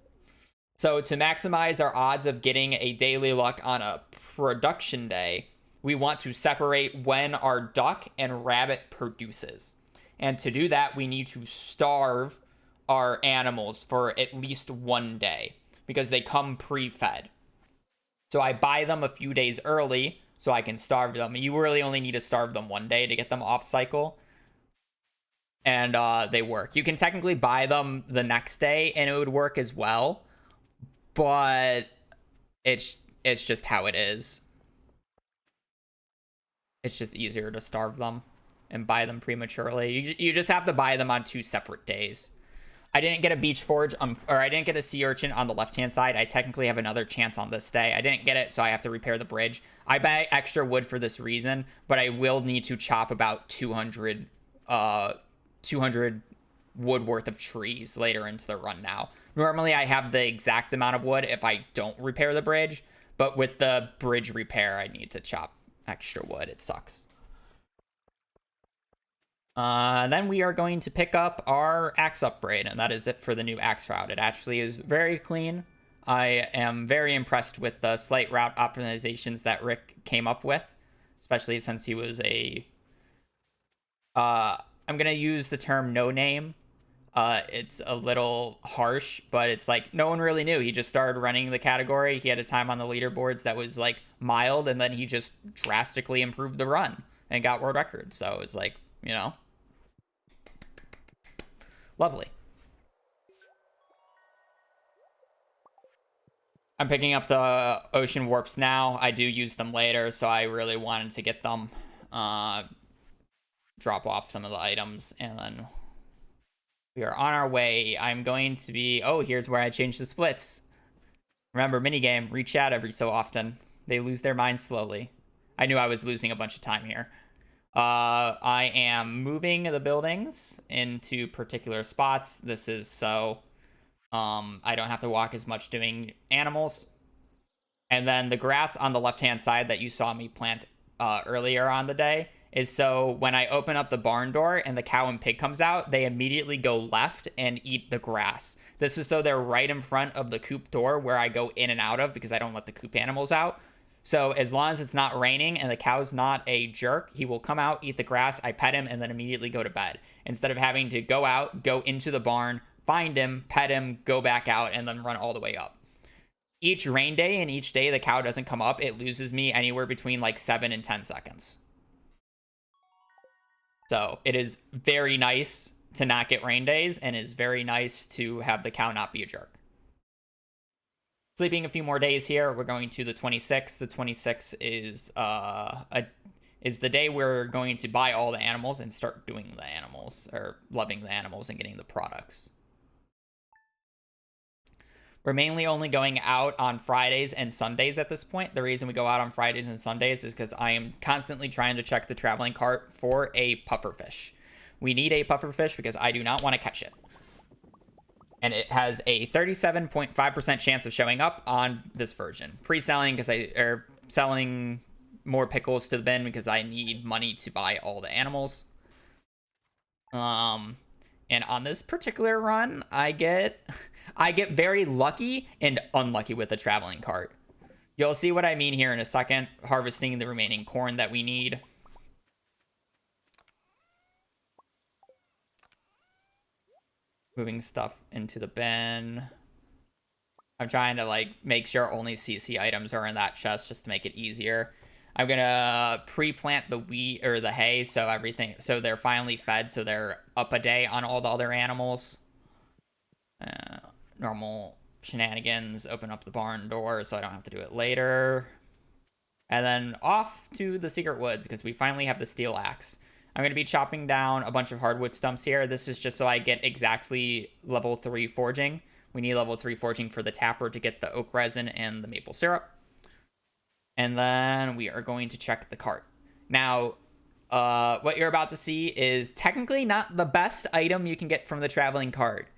So to maximize our odds of getting a daily luck on a production day, we want to separate when our duck and rabbit produces. And to do that, we need to starve our animals for at least one day because they come pre-fed. So I buy them a few days early so I can starve them. You really only need to starve them one day to get them off cycle. And they work. You can technically buy them the next day and it would work as well. But it's just how it is. It's just easier to starve them and buy them prematurely. You just have to buy them on 2 separate days. I didn't get a beach forage, or I didn't get a sea urchin on the left-hand side. I technically have another chance on this day. I didn't get it, so I have to repair the bridge. I buy extra wood for this reason, but I will need to chop about 200 wood worth of trees later into the run now. Normally, I have the exact amount of wood if I don't repair the bridge, but with the bridge repair, I need to chop extra wood. It sucks. Then we are going to pick up our axe upgrade, and that is it for the new axe route. It actually is very clean. I am very impressed with the slight route optimizations that Rick came up with, especially since he was a... I'm going to use the term no name. It's a little harsh, but it's like no one really knew. He just started running the category. He had a time on the leaderboards that was like mild, and then he just drastically improved the run and got world record. So it's like, you know, lovely. I'm picking up the ocean warps now. I do use them later, so I really wanted to get them. Drop off some of the items, and then we are on our way. I'm going to be... Oh, here's where I changed the splits. Remember, minigame, reach out every so often. They lose their minds slowly. I knew I was losing a bunch of time here. I am moving the buildings into particular spots. This is so I don't have to walk as much doing animals. And then the grass on the left-hand side that you saw me plant earlier on the day is so when I open up the barn door and the cow and pig comes out, they immediately go left and eat the grass. This is so they're right in front of the coop door where I go in and out of because I don't let the coop animals out. So as long as it's not raining and the cow's not a jerk, he will come out, eat the grass, I pet him, and then immediately go to bed. Instead of having to go out, go into the barn, find him, pet him, go back out, and then run all the way up. Each rain day and each day the cow doesn't come up, it loses me anywhere between like 7 and 10 seconds. So it is very nice to not get rain days, and is very nice to have the cow not be a jerk. Sleeping a few more days here. We're going to the 26th. The 26th is the day we're going to buy all the animals and start doing the animals, or loving the animals and getting the products. We're mainly only going out on Fridays and Sundays at this point. The reason we go out on Fridays and Sundays is because I am constantly trying to check the traveling cart for a pufferfish. We need a pufferfish because I do not want to catch it. And it has a 37.5% chance of showing up on this version. Pre-selling selling more pickles to the bin because I need money to buy all the animals. And on this particular run, I get very lucky and unlucky with the traveling cart. You'll see what I mean here in a second. Harvesting the remaining corn that we need. Moving stuff into the bin. I'm trying to like make sure only CC items are in that chest just to make it easier. I'm gonna pre-plant the wheat or the hay so they're finally fed, so they're up a day on all the other animals. Normal shenanigans. Open up the barn door so I don't have to do it later. And then off to the secret woods because we finally have the steel axe. I'm going to be chopping down a bunch of hardwood stumps here. This is just so I get exactly level 3 forging. We need level 3 forging for the tapper to get the oak resin and the maple syrup. And then we are going to check the cart. Now, what you're about to see is technically not the best item you can get from the traveling cart.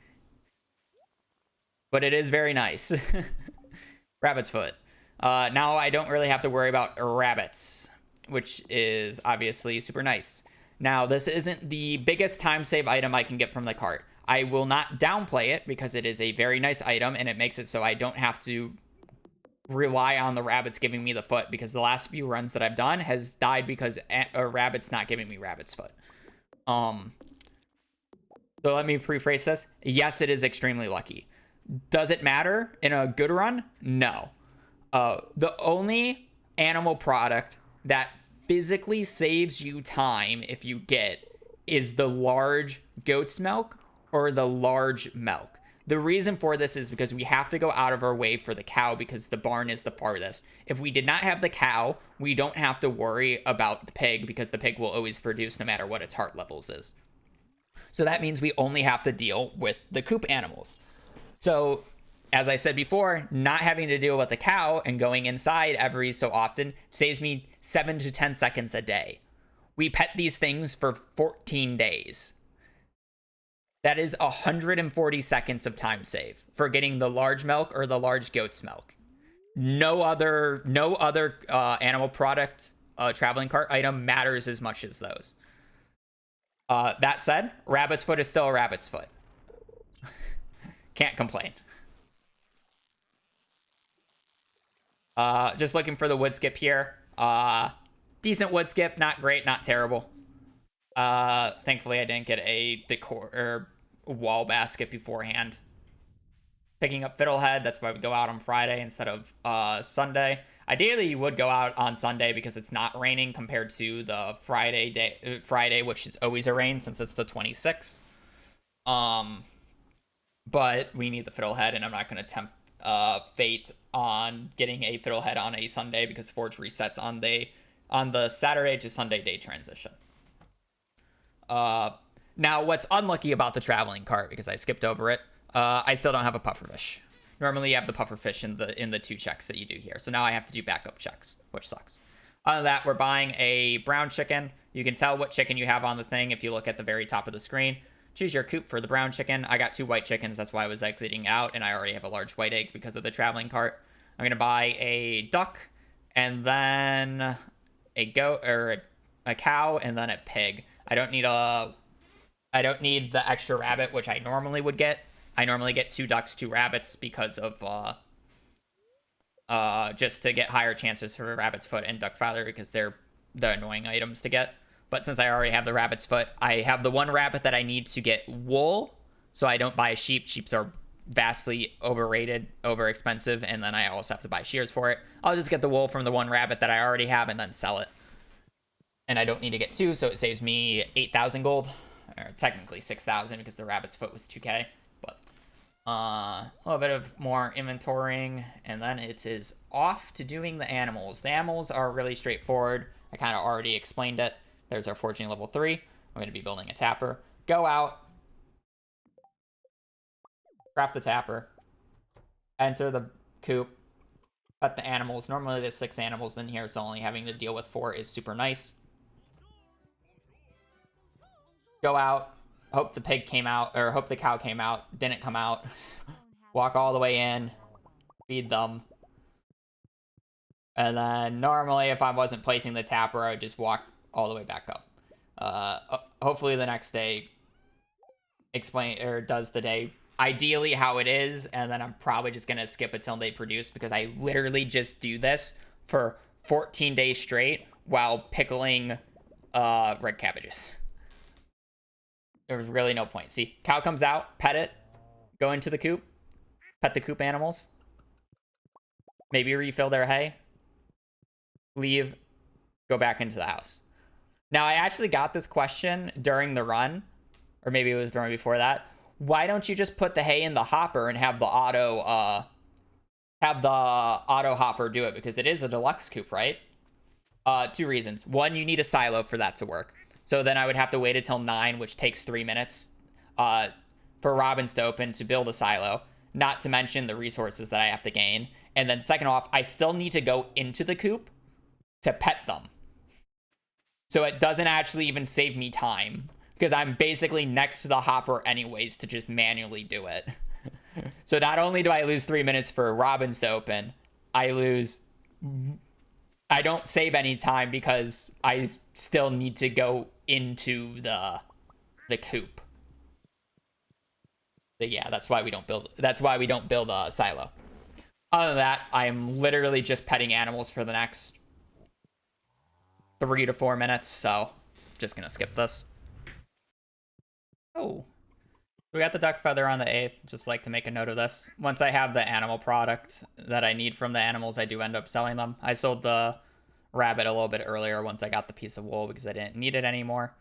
But it is very nice. Rabbit's foot. Now I don't really have to worry about rabbits, which is obviously super nice. Now, this isn't the biggest time save item I can get from the cart. I will not downplay it because it is a very nice item and it makes it so I don't have to rely on the rabbits giving me the foot, because the last few runs that I've done has died because a rabbit's not giving me rabbit's foot. So let me rephrase this. Yes, it is extremely lucky. Does it matter in a good run? No. The only animal product that physically saves you time if you get is the large goat's milk or the large milk. The reason for this is because we have to go out of our way for the cow because the barn is the farthest. If we did not have the cow, we don't have to worry about the pig because the pig will always produce no matter what its heart levels is. So that means we only have to deal with the coop animals. So, as I said before, not having to deal with the cow and going inside every so often saves me 7 to 10 seconds a day. We pet these things for 14 days. That is 140 seconds of time save for getting the large milk or the large goat's milk. No other animal product, traveling cart item matters as much as those. That said, rabbit's foot is still a rabbit's foot. Can't complain. Just looking for the wood skip here. Decent wood skip, not great, not terrible. Thankfully I didn't get a decor or wall basket beforehand. Picking up fiddlehead, that's why we go out on Friday instead of Sunday. Ideally you would go out on Sunday because it's not raining compared to the Friday, which is always a rain since it's the 26th. But we need the fiddlehead, and I'm not going to tempt fate on getting a fiddlehead on a Sunday because Forge resets on the Saturday to Sunday day transition. Now, what's unlucky about the traveling cart, because I skipped over it, I still don't have a pufferfish. Normally, you have the pufferfish in the 2 checks that you do here. So now I have to do backup checks, which sucks. Other than that, we're buying a brown chicken. You can tell what chicken you have on the thing if you look at the very top of the screen. Choose your coop for the brown chicken. I got 2 white chickens. That's why I was exiting out, and I already have a large white egg because of the traveling cart. I'm going to buy a duck, and then a goat, or a cow, and then a pig. I don't need the extra rabbit, which I normally would get. I normally get 2 ducks, 2 rabbits because of just to get higher chances for rabbit's foot and duck feather because they're the annoying items to get. But since I already have the rabbit's foot, I have the 1 rabbit that I need to get wool, so I don't buy sheep. Sheeps are vastly overrated, over expensive, and then I also have to buy shears for it. I'll just get the wool from the 1 rabbit that I already have and then sell it. And I don't need to get 2, so it saves me 8,000 gold. Or technically 6,000 because the rabbit's foot was 2k. But a little bit of more inventorying, and then it is off to doing the animals. The animals are really straightforward. I kind of already explained it. There's our forging level 3. I'm going to be building a tapper. Go out. Craft the tapper. Enter the coop. Pet the animals. Normally there's 6 animals in here, so only having to deal with 4 is super nice. Go out. Hope the pig came out, or hope the cow came out. Didn't come out. Walk all the way in. Feed them. And then normally if I wasn't placing the tapper, I would just walk all the way back up. Hopefully the next day does the day ideally how it is, and then I'm probably just gonna skip it till they produce because I literally just do this for 14 days straight while pickling red cabbages. There's really no point. See, cow comes out, pet it, go into the coop, pet the coop animals, maybe refill their hay, leave, go back into the house. Now, I actually got this question during the run, or maybe it was the run before that. Why don't you just put the hay in the hopper and have the auto hopper do it? Because it is a deluxe coop, right? 2 reasons. 1, you need a silo for that to work. So then I would have to wait until 9, which takes 3 minutes for Robins to open to build a silo, not to mention the resources that I have to gain. And then second off, I still need to go into the coop to pet them. So it doesn't actually even save me time because I'm basically next to the hopper anyways to just manually do it. So not only do I lose 3 minutes for Robins to open, I don't save any time because I still need to go into the coop. But yeah, that's why we don't build a silo. Other than that, I'm literally just petting animals for the next 3 to 4 minutes, so just gonna skip this. Oh, we got the duck feather on the 8th. Just like to make a note of this. Once I have the animal product that I need from the animals, I do end up selling them. I sold the rabbit a little bit earlier once I got the piece of wool because I didn't need it anymore.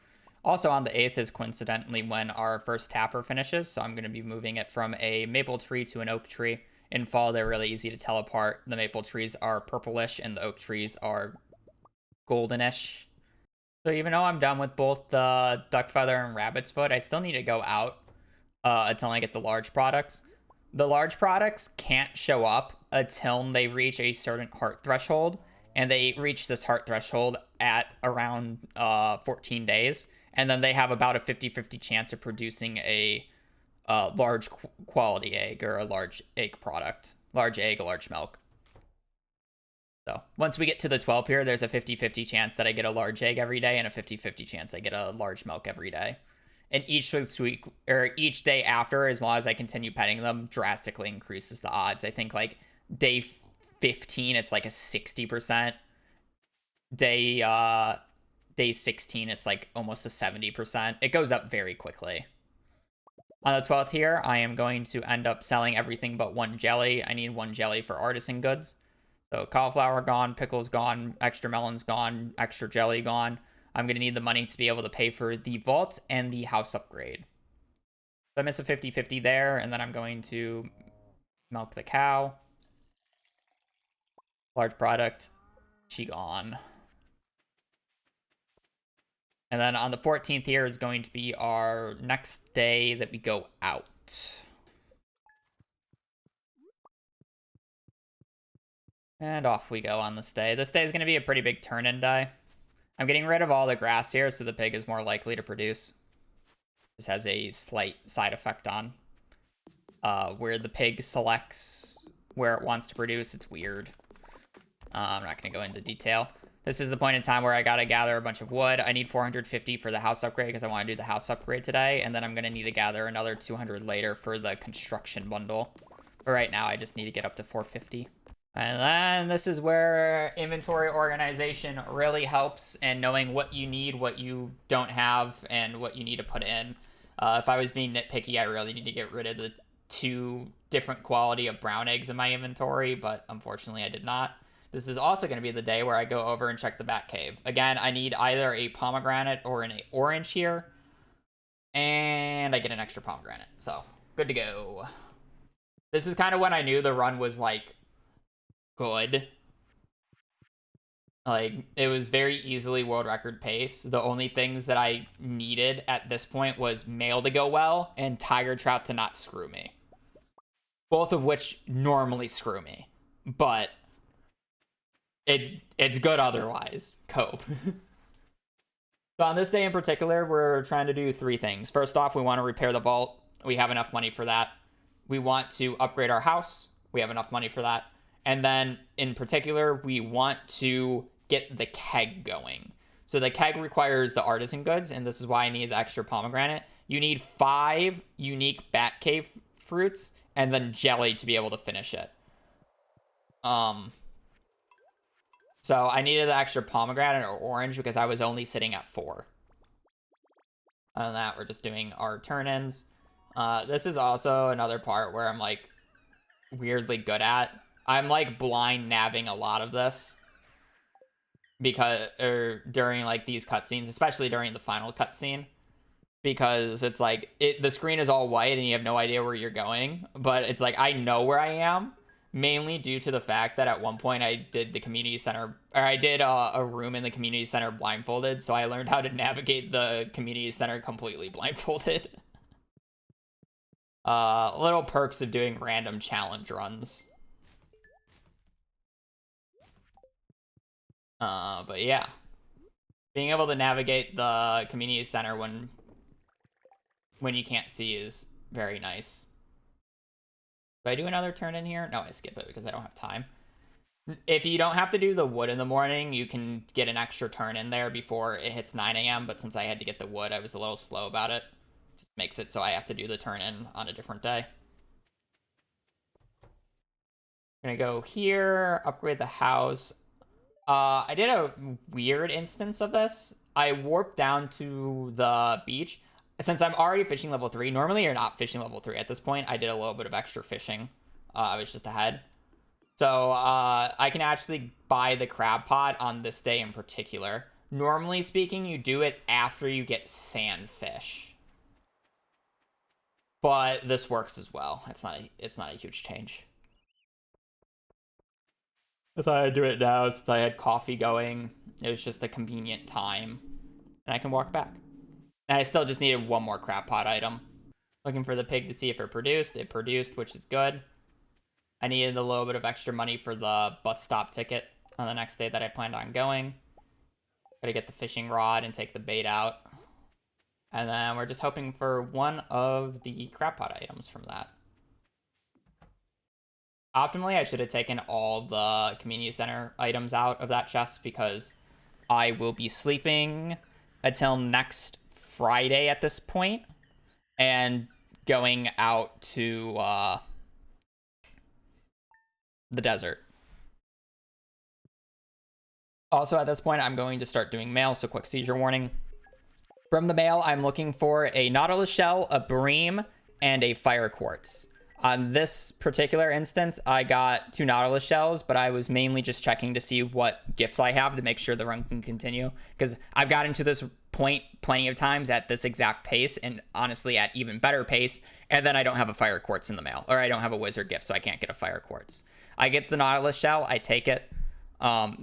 Also on the 8th is coincidentally when our first tapper finishes, so I'm going to be moving it from a maple tree to an oak tree. In fall, they're really easy to tell apart. The maple trees are purplish and the oak trees are goldenish. So even though I'm done with both the duck feather and rabbit's foot, I still need to go out until I get the large products. The large products can't show up until they reach a certain heart threshold, and they reach this heart threshold at around 14 days, and then they have about a 50-50 chance of producing a large quality egg or a large egg product. Large egg, large milk. So once we get to the 12 here, there's a 50-50 chance that I get a large egg every day and a 50-50 chance I get a large milk every day. And each week or each day after, as long as I continue petting them, drastically increases the odds. I think like day 15, it's like a 60%. Day 16, it's like almost a 70%. It goes up very quickly. On the 12th here, I am going to end up selling everything but 1 jelly. I need 1 jelly for artisan goods. So cauliflower gone, pickles gone, extra melons gone, extra jelly gone. I'm going to need the money to be able to pay for the vault and the house upgrade. So I miss a 50-50 there, and then I'm going to milk the cow. Large product. She gone. And then on the 14th here is going to be our next day that we go out. And off we go on this day. This day is going to be a pretty big turn-in day. I'm getting rid of all the grass here so the pig is more likely to produce. This has a slight side effect on where the pig selects where it wants to produce. It's weird. I'm not going to go into detail. This is the point in time where I gotta gather a bunch of wood. I need 450 for the house upgrade because I want to do the house upgrade today. And then I'm going to need to gather another 200 later for the construction bundle. But right now, I just need to get up to 450. And then this is where inventory organization really helps, and knowing what you need, what you don't have, and what you need to put in. If I was being nitpicky, I really need to get rid of the 2 different quality of brown eggs in my inventory, but unfortunately I did not. This is also going to be the day where I go over and check the bat cave. Again, I need either a pomegranate or an orange here, and I get an extra pomegranate, so good to go. This is kind of when I knew the run was, like, good. Like, it was very easily world record pace. The only things that I needed at this point was mail to go well and tiger trout to not screw me. Both of which normally screw me. But it's good otherwise. Cope. So on this day in particular, we're trying to do 3 things. First off, we want to repair the vault. We have enough money for that. We want to upgrade our house. We have enough money for that. And then, in particular, we want to get the keg going. So the keg requires the artisan goods, and this is why I need the extra pomegranate. You need 5 unique bat cave fruits, and then jelly to be able to finish it. So I needed the extra pomegranate or orange because I was only sitting at 4. Other than that, we're just doing our turn-ins. This is also another part where I'm, like, weirdly good at. I'm, like, blind nabbing a lot of this because during, like, these cutscenes, especially during the final cutscene, because it's like the screen is all white and you have no idea where you're going, but it's like I know where I am, mainly due to the fact that at one point I did the community center, or I did a room in the community center blindfolded, so I learned how to navigate the community center completely blindfolded. Little perks of doing random challenge runs. But yeah, being able to navigate the community center when you can't see is very nice. Do I do another turn in here? No, I skip it because I don't have time. If you don't have to do the wood in the morning, you can get an extra turn in there before it hits 9 a.m. But since I had to get the wood, I was a little slow about it. Just makes it so I have to do the turn in on a different day. I'm gonna go here, upgrade the house. I did a weird instance of this. I warped down to the beach. Since I'm already fishing level 3, normally you're not fishing level 3 at this point. I did a little bit of extra fishing. I was just ahead. So I can actually buy the crab pot on this day in particular. Normally speaking, you do it after you get sandfish. But this works as well. It's not a huge change. I thought I'd do it now since I had coffee going. It was just a convenient time. And I can walk back. And I still just needed one more crab pot item. Looking for the pig to see if it produced. It produced, which is good. I needed a little bit of extra money for the bus stop ticket on the next day that I planned on going. Gotta get the fishing rod and take the bait out. And then we're just hoping for one of the crab pot items from that. Optimally, I should have taken all the community center items out of that chest because I will be sleeping until next Friday at this point and going out to the desert. Also, at this point, I'm going to start doing mail, so quick seizure warning. From the mail, I'm looking for a nautilus shell, a bream, and a fire quartz. On this particular instance, I got 2 nautilus shells, but I was mainly just checking to see what gifts I have to make sure the run can continue. Because I've gotten to this point plenty of times at this exact pace, and honestly at even better pace, and then I don't have a fire quartz in the mail, or I don't have a wizard gift, so I can't get a fire quartz. I get the nautilus shell, I take it.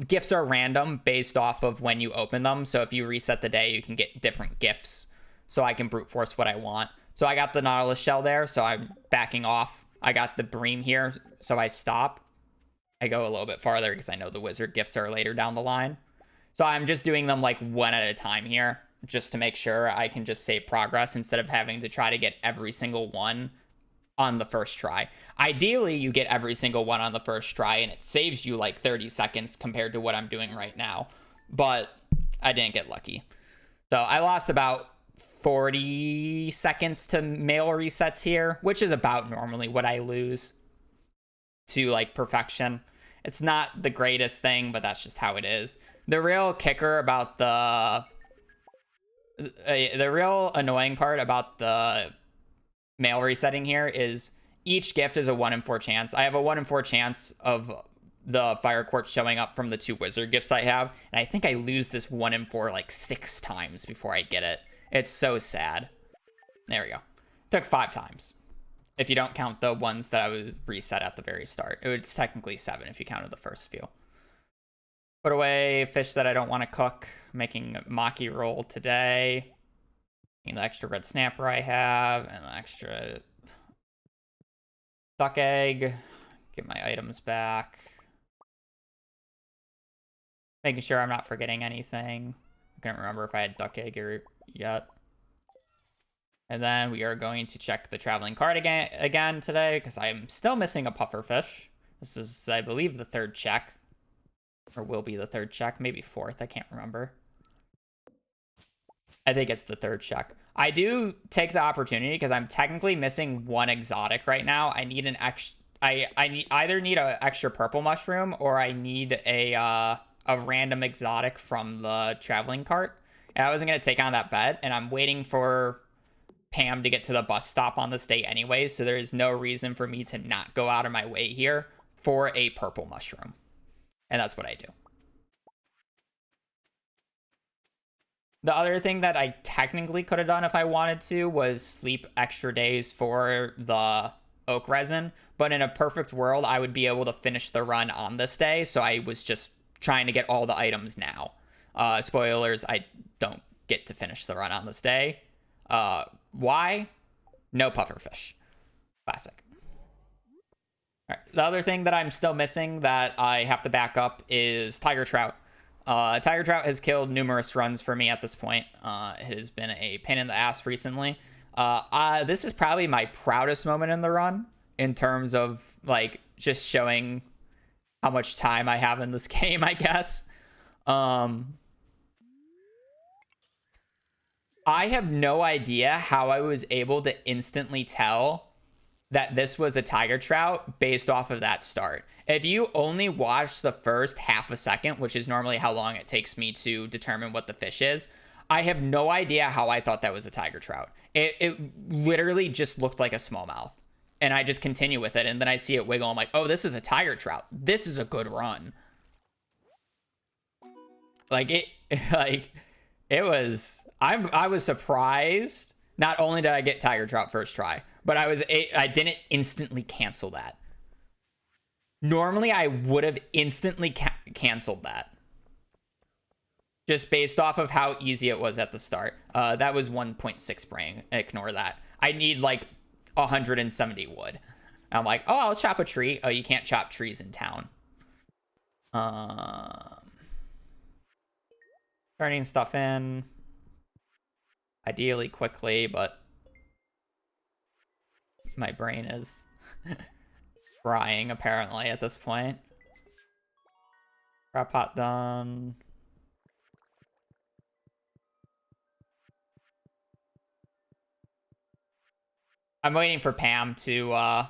Gifts are random based off of when you open them, so if you reset the day, you can get different gifts, so I can brute force what I want. So I got the nautilus shell there, so I'm backing off. I got the bream here, so I stop. I go a little bit farther because I know the wizard gifts are later down the line. So I'm just doing them like one at a time here, just to make sure I can just save progress instead of having to try to get every single one on the first try. Ideally, you get every single one on the first try, and it saves you like 30 seconds compared to what I'm doing right now. but I didn't get lucky. So I lost about 40 seconds to mail resets here, which is about normally what I lose to like perfection. It's not the greatest thing, but that's just how it is. The real kicker about the real annoying part about the mail resetting here is each gift is a 1 in 4 chance. I have a 1 in 4 chance of the fire quartz showing up from the 2 wizard gifts I have, and I think I lose this 1 in 4 like 6 times before I get it. It's so sad. There we go. Took 5 times. If you don't count the ones that I was reset at the very start. It was technically 7 if you counted the first few. Put away fish that I don't want to cook. Making maki roll today. The extra red snapper I have. And the extra duck egg. Get my items back. Making sure I'm not forgetting anything. I can't remember if I had duck egg yet. And then we are going to check the traveling card again today because I'm still missing a puffer fish. This is, I believe, the 3rd check. Or will be the 3rd check. Maybe 4th. I can't remember. I think it's the 3rd check. I do take the opportunity because I'm technically missing 1 exotic right now. I need an extra... I either need an extra purple mushroom or I need a random exotic from the traveling cart. And I wasn't going to take on that bet. And I'm waiting for Pam to get to the bus stop on this day anyway. So there is no reason for me to not go out of my way here for a purple mushroom. And that's what I do. The other thing that I technically could have done if I wanted to was sleep extra days for the oak resin. But in a perfect world, I would be able to finish the run on this day. So I was just trying to get all the items now. Spoilers, I don't get to finish the run on this day. Why? No pufferfish. Classic. All right. The other thing that I'm still missing that I have to back up is tiger trout. Tiger trout has killed numerous runs for me at this point. It has been a pain in the ass recently. This is probably my proudest moment in the run in terms of like just showing how much time I have in this game, I guess. I have no idea how I was able to instantly tell that this was a tiger trout based off of that start. If you only watch the first half a second, which is normally how long it takes me to determine what the fish is, I have no idea how I thought that was a tiger trout. It literally just looked like a smallmouth. And I just continue with it, and then I see it wiggle. I'm like, oh, this is a tiger trout. This is a good run. Like, it was... I was surprised. Not only did I get tiger trout first try, but I didn't instantly cancel that. Normally, I would have instantly canceled that. Just based off of how easy it was at the start. That was 1.6 brain. Ignore that. I need like 170 wood. I'm like, oh, I'll chop a tree. Oh, you can't chop trees in town. Turning stuff in. Ideally quickly, but my brain is frying apparently at this point. Crab pot done. I'm waiting for Pam to man,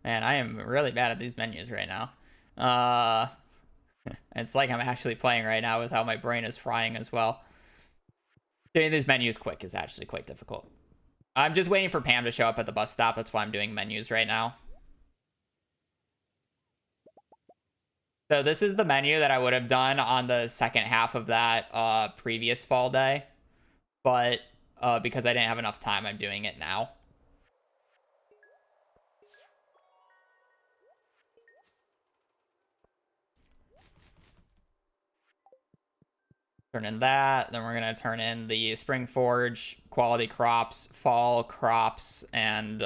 I am really bad at these menus right now. It's like I'm actually playing right now with how my brain is frying as well. Doing these menus quick is actually quite difficult. I'm just waiting for Pam to show up at the bus stop. That's why I'm doing menus right now. So this is the menu that I would have done on the second half of that previous fall day. But because I didn't have enough time, I'm doing it now. Turn in that, then we're gonna turn in the spring forage, quality crops, fall crops, and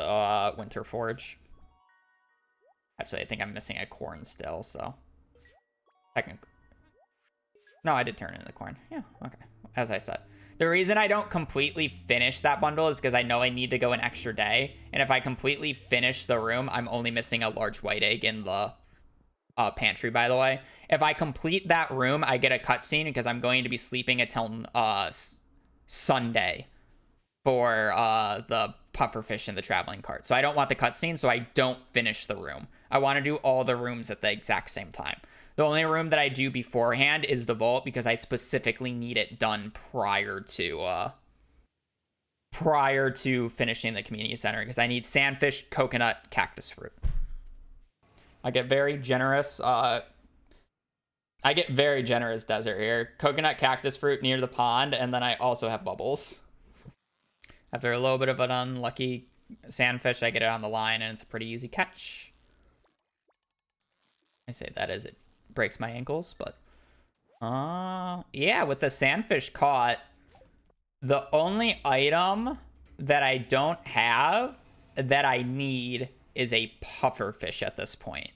winter forage. Actually, I think I'm missing a corn still, so no, I did turn in the corn. Yeah, okay. As I said, the reason I don't completely finish that bundle is because I know I need to go an extra day, and if I completely finish the room, I'm only missing a large white egg in the pantry, by the way. If I complete that room, I get a cutscene because I'm going to be sleeping until Sunday for the pufferfish in the traveling cart. So I don't want the cutscene, so I don't finish the room. I want to do all the rooms at the exact same time. The only room that I do beforehand is the vault because I specifically need it done prior to finishing the community center because I need sandfish, coconut, cactus fruit. I get very generous desert here. Coconut, cactus fruit near the pond, and then I also have bubbles. After a little bit of an unlucky sandfish, I get it on the line, and it's a pretty easy catch. I say that as it breaks my ankles, but yeah, with the sandfish caught, the only item that I don't have that I need is a pufferfish at this point.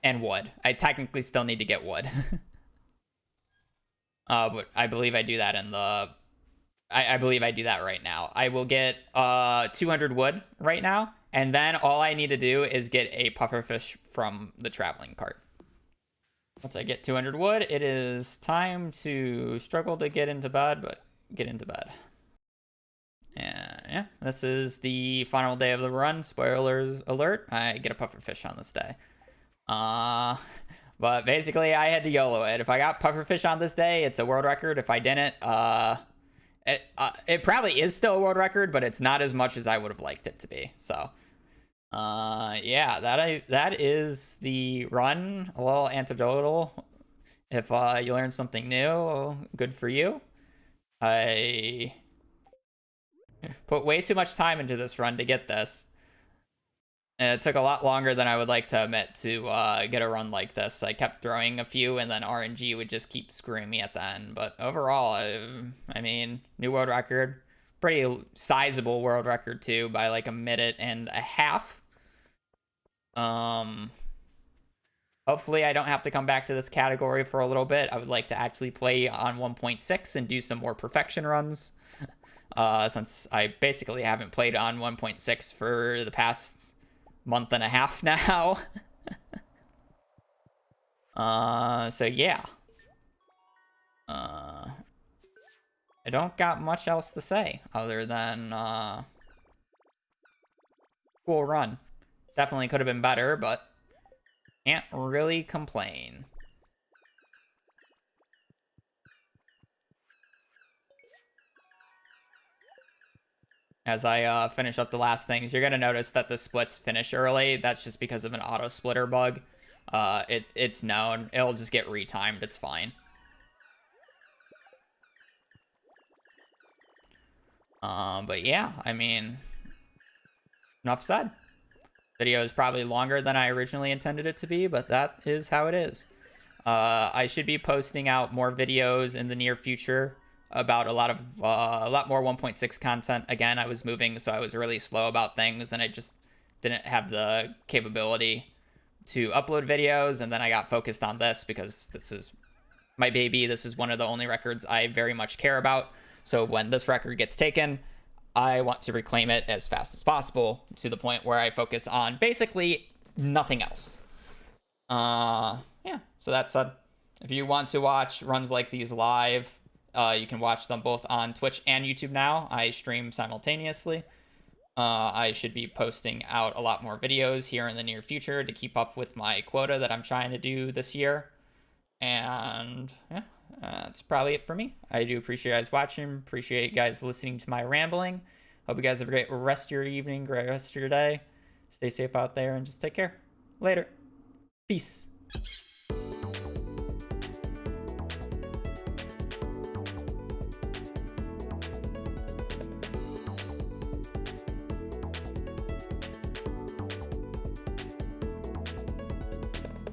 And wood. I technically still need to get wood. But I believe I do that in the... I believe I do that right now. I will get 200 wood right now, and then all I need to do is get a pufferfish from the traveling cart. Once I get 200 wood, it is time to struggle to get into bed, but get into bed. And yeah, this is the final day of the run. Spoilers alert, I get a pufferfish on this day. But basically I had to YOLO it. If I got pufferfish on this day, it's a world record. If I didn't, it probably is still a world record, but it's not as much as I would have liked it to be. So, yeah, that is the run. A little anecdotal. If you learned something new, good for you. I put way too much time into this run to get this. And it took a lot longer than I would like to admit to get a run like this. I kept throwing a few, and then RNG would just keep screwing me at the end. But overall, I mean, new world record. Pretty sizable world record, too, by like a minute and a half. Hopefully, I don't have to come back to this category for a little bit. I would like to actually play on 1.6 and do some more perfection runs. Since I basically haven't played on 1.6 for the past month and a half now. So yeah. I don't got much else to say other than cool run. Definitely could have been better, but can't really complain. As I finish up the last things, you're going to notice that the splits finish early. That's just because of an auto splitter bug. It's known. It'll just get retimed. It's fine. But yeah, I mean, enough said. Video is probably longer than I originally intended it to be, but that is how it is. I should be posting out more videos in the near future about a lot more 1.6 content. Again, I was moving, so I was really slow about things, and I just didn't have the capability to upload videos, and then I got focused on this because this is my baby. This is one of the only records I very much care about. So when this record gets taken, I want to reclaim it as fast as possible to the point where I focus on basically nothing else. Yeah, so that said, if you want to watch runs like these live, you can watch them both on Twitch and YouTube now. I stream simultaneously. I should be posting out a lot more videos here in the near future to keep up with my quota that I'm trying to do this year. And yeah, that's probably it for me. I do appreciate you guys watching. Appreciate you guys listening to my rambling. Hope you guys have a great rest of your evening, great rest of your day. Stay safe out there and just take care. Later. Peace.